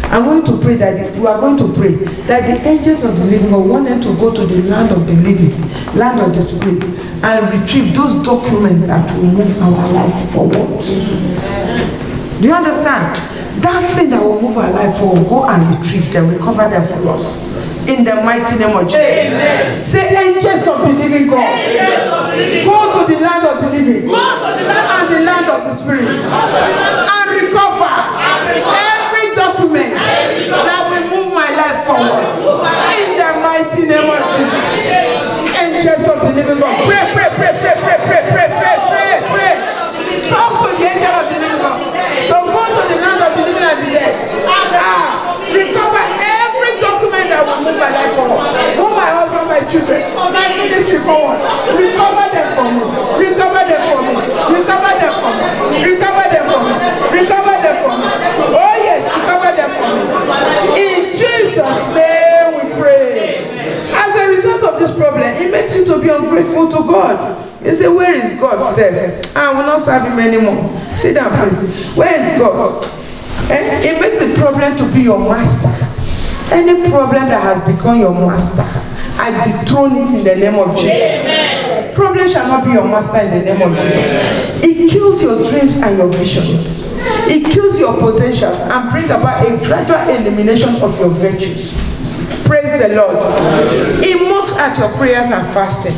[SPEAKER 1] I'm going to pray that we are going to pray that the angels of the living God want them to go to the land of the living, land of the spirit, and retrieve those documents that will move our life forward. Do you understand? That thing that will move our life forward, go and retrieve them, recover them for us. In the mighty name of Jesus. Amen. Say, angels of the living God. Of the living go to the land of the living. Go to the land and the land of the spirit. And recover every document that will move my life forward. In the mighty name of Jesus. Angels of the living God. Pray. Talk to the angel of the living God. Don't go to the land of the living and the dead. Recover every document that will move my life forward. Move my husband, my children, my ministry forward. Recover them for me. Recover them for me. Recover them for me. Recover them for me. Recover them for me. Oh yes, recover them for me. In Jesus' name we pray. As a result of this problem, it makes you to be ungrateful to God. You say, where is God? Say, I will not serve him anymore. Sit down, please. Where is God? It makes the problem to be your master. Any problem that has become your master, I dethrone it in the name of Jesus. Amen. Problem shall not be your master in the name of Jesus. It kills your dreams and your visions. It kills your potentials and brings about a gradual elimination of your virtues. Praise the Lord. It mocks at your prayers and fasting.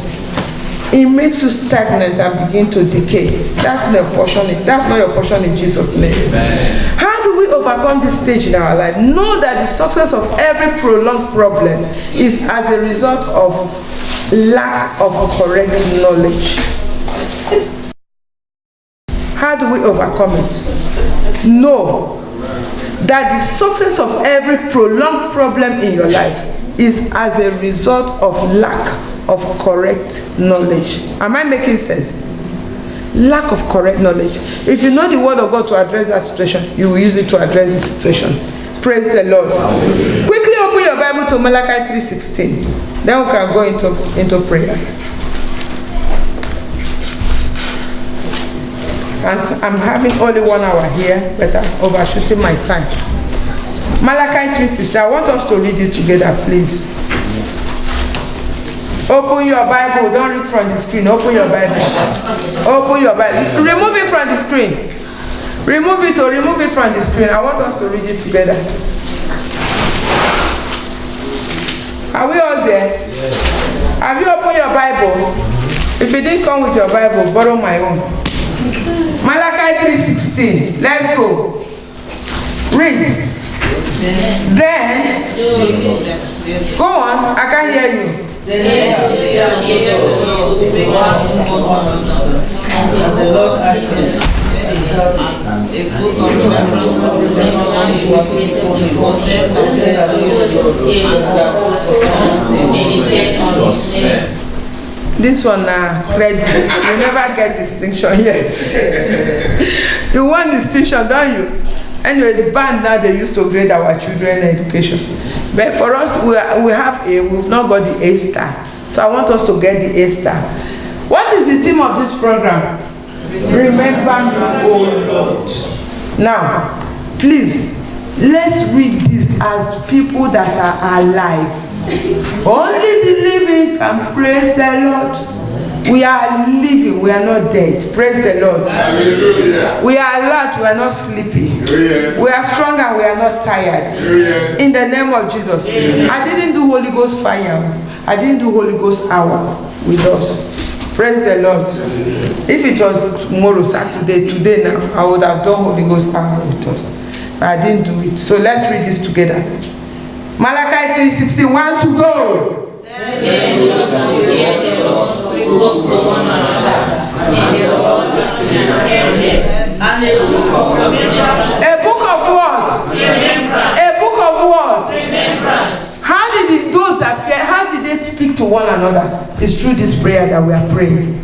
[SPEAKER 1] It makes you stagnant and begin to decay. That's not your portion in Jesus' name. Amen. How do we overcome this stage in our life? Know that the success of every prolonged problem is as a result of lack of correct knowledge. How do we overcome it? know that the success of every prolonged problem in your life is as a result of lack of correct knowledge. Am I making sense? Lack of correct knowledge. If you know the word of God to address that situation, you will use it to address this situation. Praise the Lord. Quickly open your Bible to Malachi 3:16. Then we can go into prayer. And I'm having only 1 hour here, but I'm overshooting my time. Malachi 3:16. I want us to read it together, please. Open your Bible. Don't read from the screen. Open your Bible. Open your Bible. Remove it from the screen. Remove it or remove it from the screen. I want us to read it together. Are we all there? Yes. Have you opened your Bible? If you didn't come with your Bible, borrow my own. Malachi 3:16. Let's go. Read. Then. Go on. I can't hear you. This one credit. You never get distinction yet. You want distinction, don't you? Anyways, band now they used to grade our children education. But for us, we've not got the A star. So I want us to get the A star. What is the theme of this program? Remember me, O Lord. Now, please, let's read this as people that are alive. Only the living can praise the Lord. We are living, we are not dead. Praise the Lord. Hallelujah. We are alert, we are not sleepy. Yes. We are strong and we are not tired. Yes. In the name of Jesus. Amen. I didn't do Holy Ghost fire. I didn't do Holy Ghost hour with us. Praise the Lord. If it was tomorrow, Saturday, today now, I would have done Holy Ghost hour with us. But I didn't do it. So let's read this together. Malachi 3:16, 1 to go. A book of what? A book of what? How did those that fear, how did they speak to one another? It's through this prayer that we are praying.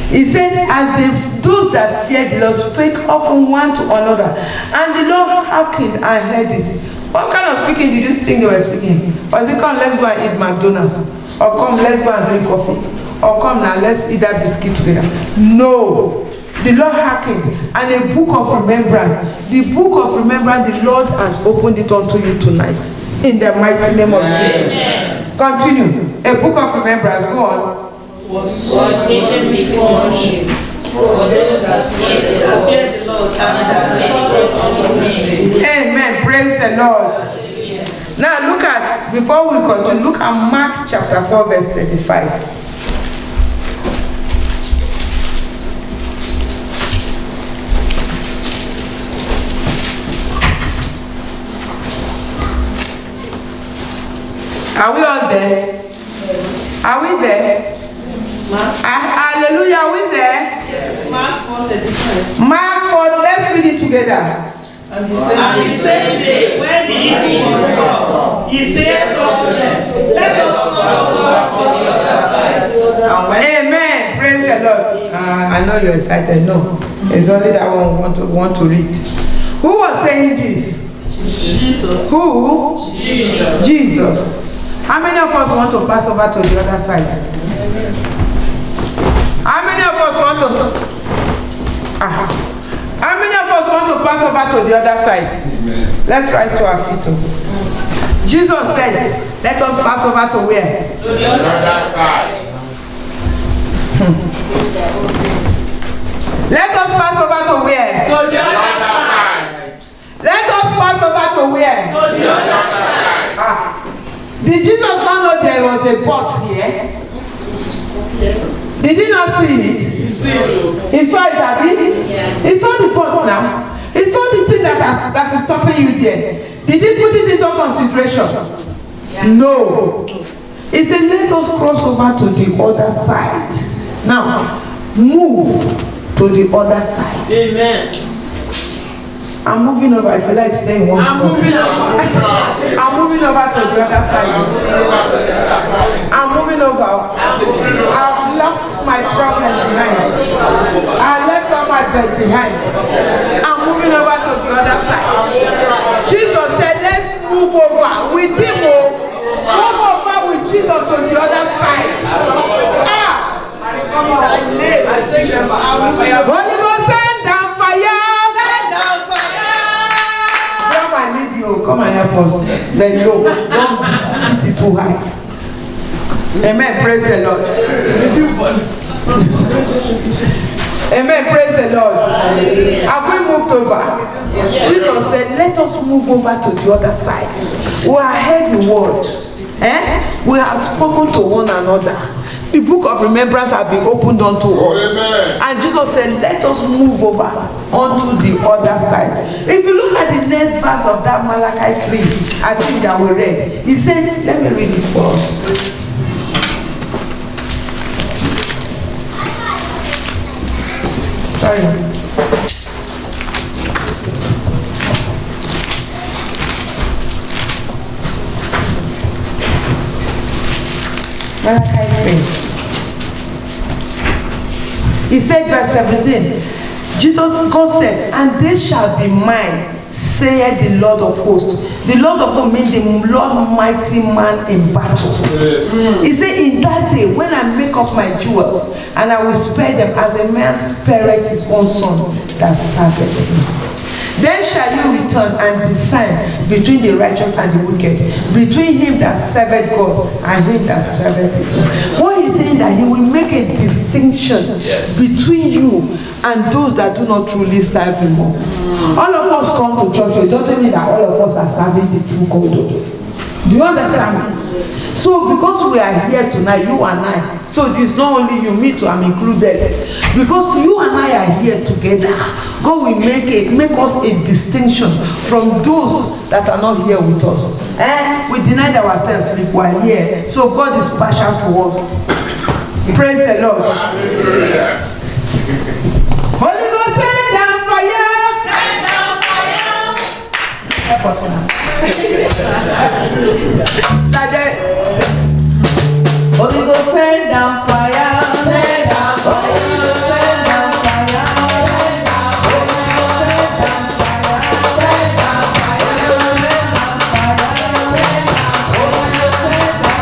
[SPEAKER 1] He said, as if those that feared the Lord spake often one to another, and the Lord hearkened and heard it. What kind of speaking did you think they were speaking? Was it come, let's go and eat McDonald's? Or come, let's go and drink coffee? Or come now, let's eat that biscuit together? No. The Lord hearkened, and a book of remembrance. The book of remembrance, the Lord has opened it unto you tonight. In the mighty name of Jesus. Continue. A book of remembrance, go on.
[SPEAKER 4] Was written before him for those that fear the Lord and that meditate on his name.
[SPEAKER 1] Amen. Praise the Lord. Now look at, before we continue, look at Mark chapter 4 verse 35. Are we all there? Are we there? Hallelujah, are we there?
[SPEAKER 4] Yes. Mark 4:35.
[SPEAKER 1] Mark 4, let's read it together.
[SPEAKER 4] And the same day, when the evening was come, he said unto them, let us cross over to the other side.
[SPEAKER 1] Amen. Praise the Lord. I know you're excited. No, it's only that one want to read. Who was saying this?
[SPEAKER 4] Jesus.
[SPEAKER 1] Who? Jesus. How many of us want to pass over to the other side? How many of us want to? How many of us want to pass over to the other side? Amen. Let's rise to our feet. Jesus said, let us pass over to where?
[SPEAKER 2] To the other side.
[SPEAKER 1] Let us pass over to where?
[SPEAKER 4] To the other side.
[SPEAKER 1] Let us pass over to where?
[SPEAKER 4] To the other side.
[SPEAKER 1] Did Jesus not know there was a boat here? Did he not see it? He saw it, Abby? He saw the boat now. He saw the thing that is stopping you there. Did he put it into consideration? No. He said, let us cross over to the other side. Now, move to the other side.
[SPEAKER 4] Amen.
[SPEAKER 1] I'm moving over. If you like, stay in one spot. I'm moving over to the other side. I'm moving over. I've left my problem behind. I left all my bed behind. I'm moving over to the other side. Jesus said, let's move over with him. Move over with Jesus to the other side. Holy Ghost, send down fire. Send down fire. Come, I need you. Come and help us. Then low. Don't hit it too high. Amen. Praise the Lord. Amen. Praise the Lord. Have we moved over? Jesus said, let us move over to the other side. We are heard the word. We have spoken to one another. The book of remembrance has been opened unto us. Amen. And Jesus said, let us move over onto the other side. If you look at the next verse of that Malachi 3, I think that we read, he said, let me read it for us. Sorry. Malachi 3. He said, verse 17, God said, and they shall be mine, saith the Lord of hosts. The Lord of hosts means the Lord mighty man in battle. He said, in that day, when I make up my jewels, and I will spare them as a man spareth his own son that serveth him. Then shall you return and discern between the righteous and the wicked, between him that serveth God and him that serveth him. What he's saying that he will make a distinction between you and those that do not truly serve him. All of us come to church, it doesn't mean that all of us are serving the true God. Do you understand? So because we are here tonight, you and I, so it's not only you, me too, I'm included. Because you and I are here together, God will make us a distinction from those that are not here with us. We denied ourselves sleep while here, so God is partial to us. Praise the Lord. Holy Ghost, send down fire. Send down fire. Help us now. Holy Ghost, send down fire. Send down fire. Send down fire. Send down fire. Send down fire. Send down fire. Send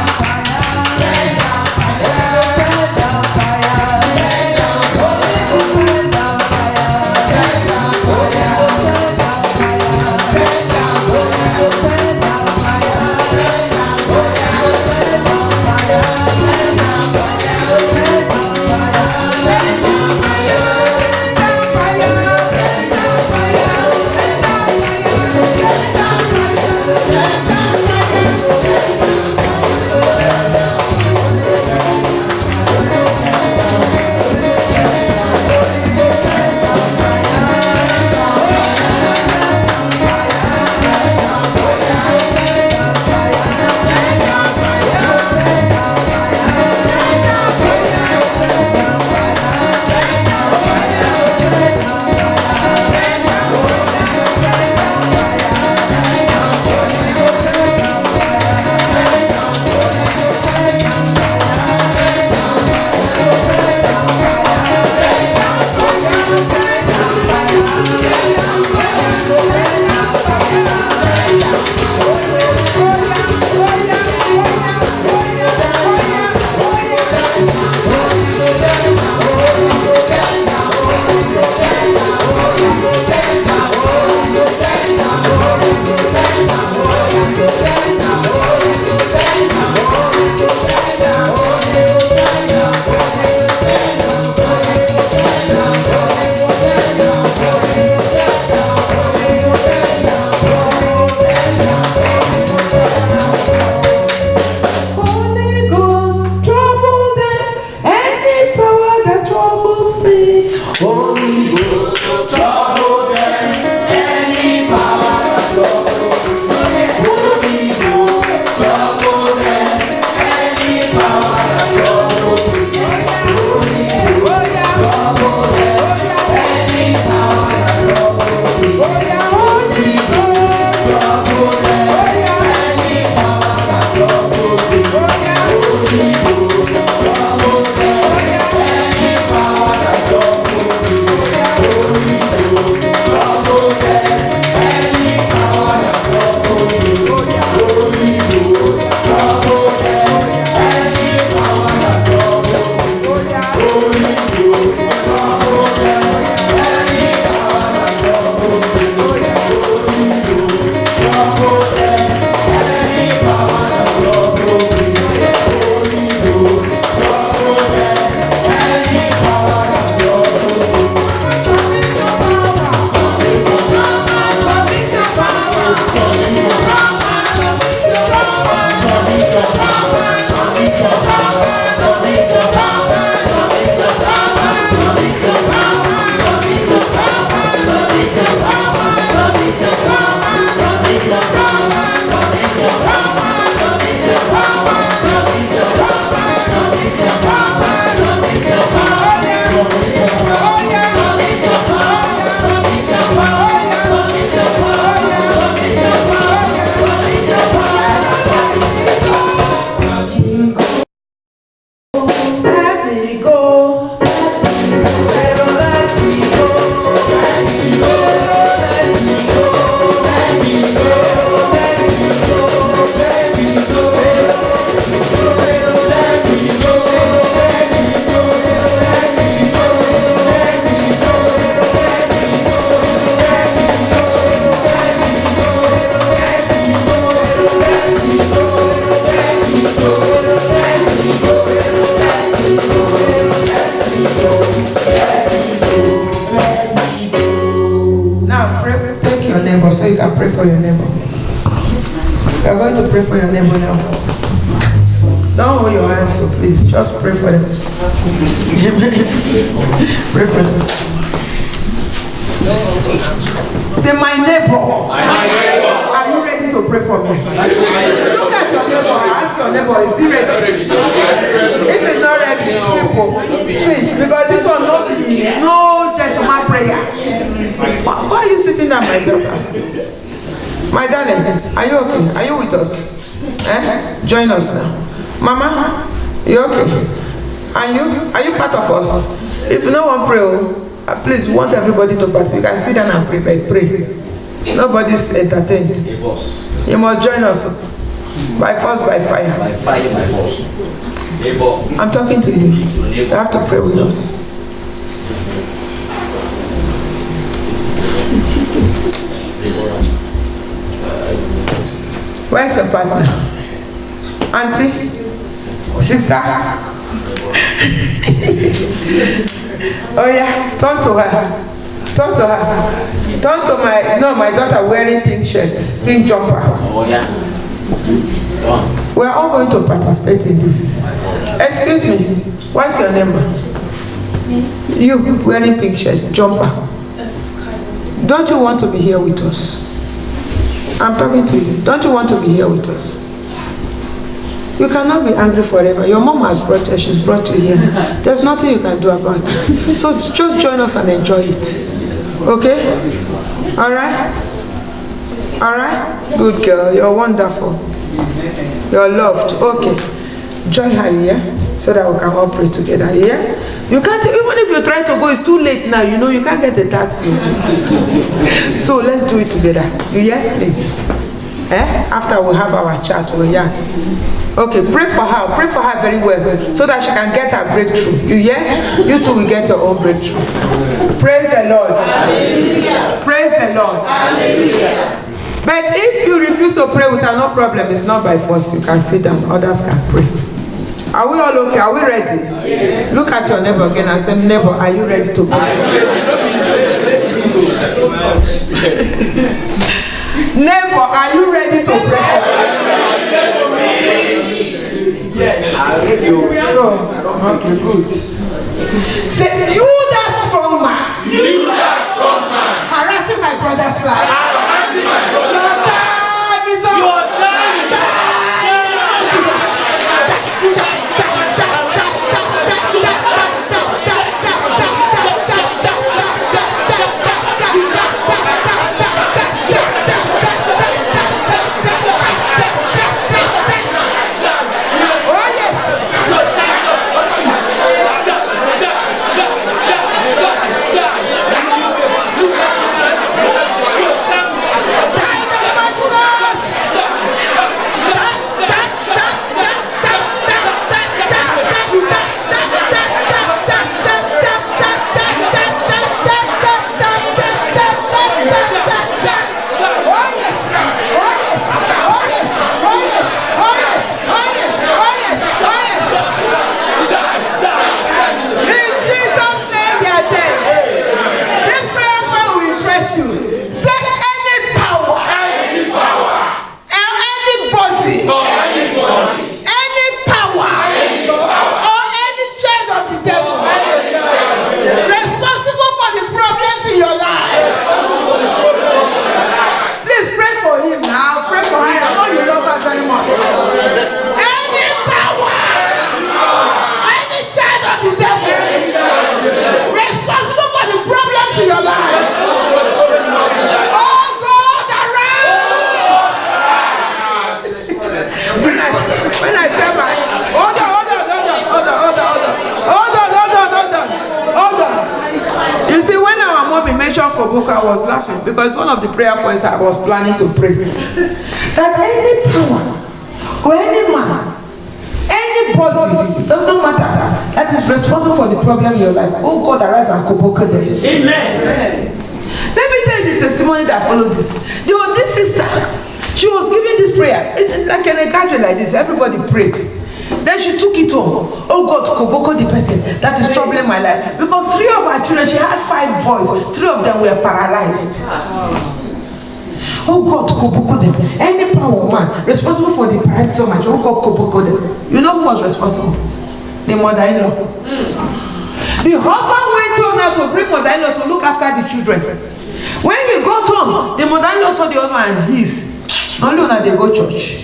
[SPEAKER 1] down fire. Send down fire. Send down fire. Send down fire. Send down fire. Send down fire. Send down fire. Send down fire. Send down fire. Join us now. Mama, you okay? Are you part of us? If no one pray, please, we want everybody to participate. You can sit down and pray. Nobody's entertained. You must join us. By force, by fire.
[SPEAKER 5] By fire, by force.
[SPEAKER 1] I'm talking to you. You have to pray with us. Where's your partner? Auntie? Sister? Oh yeah, turn to her. Turn to her. Turn to my daughter wearing pink shirt, pink jumper.
[SPEAKER 5] Oh yeah.
[SPEAKER 1] We're all going to participate in this. Excuse me, what's your name? You wearing pink shirt, jumper. Don't you want to be here with us? I'm talking to you. Don't you want to be here with us? You cannot be angry forever. Your mom has brought you, she's brought you here. There's nothing you can do about it. So just join us and enjoy it. Okay? Alright? Alright? Good girl. You're wonderful. You're loved. Okay. Join her here so that we can all pray together. Yeah? You can't, even if you try to go, it's too late now. You know, you can't get a taxi. So let's do it together. You hear? Please. After we have our chat, okay, pray for her very well, so that she can get her breakthrough. You hear? You too will get your own breakthrough. Praise the Lord. Hallelujah. Praise the Lord. Hallelujah. But if you refuse to pray with her, no problem. It's not by force. You can sit down. Others can pray. Are we all okay? Are we ready? Yes. Look at your neighbor again and say, neighbor, are you ready to pray? Neighbor, are you ready to pray? Yes. Okay, good. Say, you that strong man. You that strong man. Harassing my brother's life. Harassing my brother's life. Your time is up. koboko, I was laughing because one of the prayer points I was planning to pray. That any power or any man, anybody, it doesn't matter, that is responsible for the problem in your life. Oh God, arise and koboko them.
[SPEAKER 4] Amen.
[SPEAKER 1] Let me tell you the testimony that followed this. There was this sister. She was giving this prayer. It's like in a gathering like this, everybody prayed. Then she took it home. Oh God, koboko the person that is troubling my life. Because 3 of her children, she had 5 boys. 3 of them were paralyzed. Oh God, koboko them. Any power man responsible for the paralysis of my children, oh God, koboko them. You know who was responsible? The mother-in-law. The husband went home now to bring mother-in-law to look after the children. When he got home, the mother-in-law saw the husband and his. Only when they go church.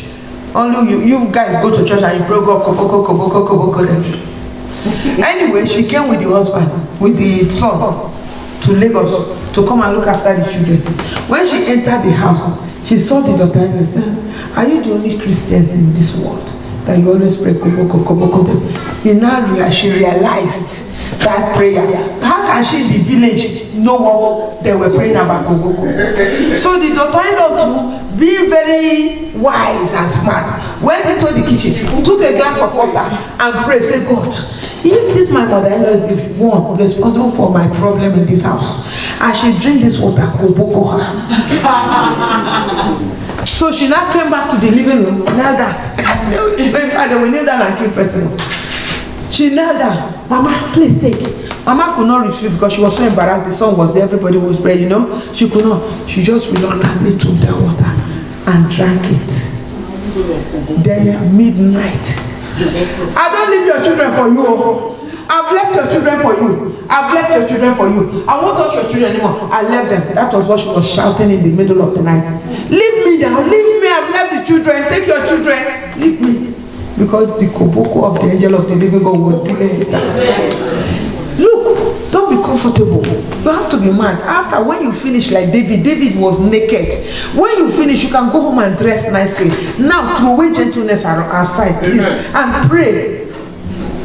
[SPEAKER 1] Only you guys go to church and you pray God, koboko them. Anyway, she came with the husband, with the son, to Lagos to come and look after the children. When she entered the house, she saw the daughter and said, "Are you the only Christians in this world that you always pray koboko them?" She realized that prayer. How can she in the village know what they were praying about koboko? So the daughter-in-law too, being very wise and smart, went into the kitchen, took a glass of water and prayed, say, God, if this my mother-in-law is the one responsible for my problem in this house, I should drink this water, koboko her. So she now came back to the living room, knelt down. In fact, they will kneel down and kill person. She knelt down. Mama, please take. Mama could not refuse because she was so embarrassed. The son was there, everybody was praying, you know. She could not. She just reluctantly took that water and drank it. Then midnight. I don't leave your children for you. I've left your children for you. I've left your children for you. I won't touch your children anymore. I left them. That was what she was shouting in the middle of the night. Leave me now. Leave me. I've left the children. Take your children. Leave me. Because the koboko of the angel of the living God was dealing with that. Look, don't be comfortable. You have to be mad. After, when you finish like David was naked. When you finish, you can go home and dress nicely. Now, throw away gentleness aside, please, and pray.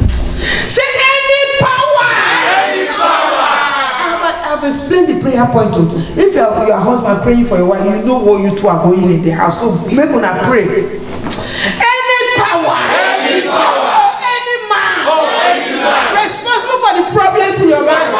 [SPEAKER 1] Say any power. Any power. I've explained the prayer point to you. If your husband praying for a while, you know what you two are going in the house. So make una pray. Any power. Any power. Problems in your life.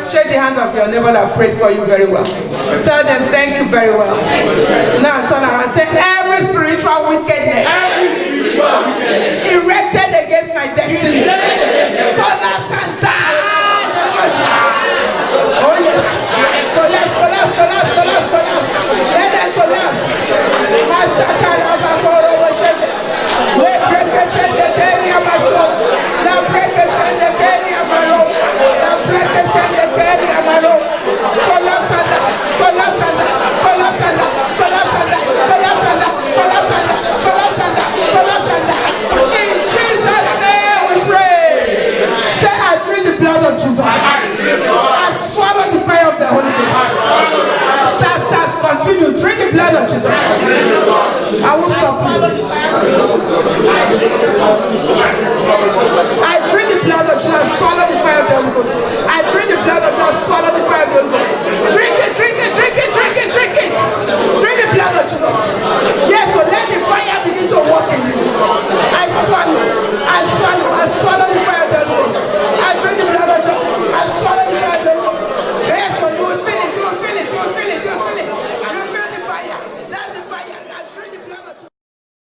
[SPEAKER 1] shake the hand of your neighbor that prayed for you very well. Tell them thank you very well. Now turn around and say, every spiritual wickedness erected against my destiny, collapse and die. Oh yes. Collapse, collapse, collapse, collapse, collapse. Let them collapse. Massacre of a coro worship. We break a secretary of my soul. Now break a secretary of my rope. Now break a secretary of my rope. Collapse and die. Collapse and die. Collapse and die. Collapse and die. Collapse and die. Collapse and die. Collapse and die. Collapse and die. In Jesus' name we pray. Say, I drink the blood of Jesus. I swallow the fire of the Holy Ghost. Continue. Drink the blood of Jesus. I will stop you.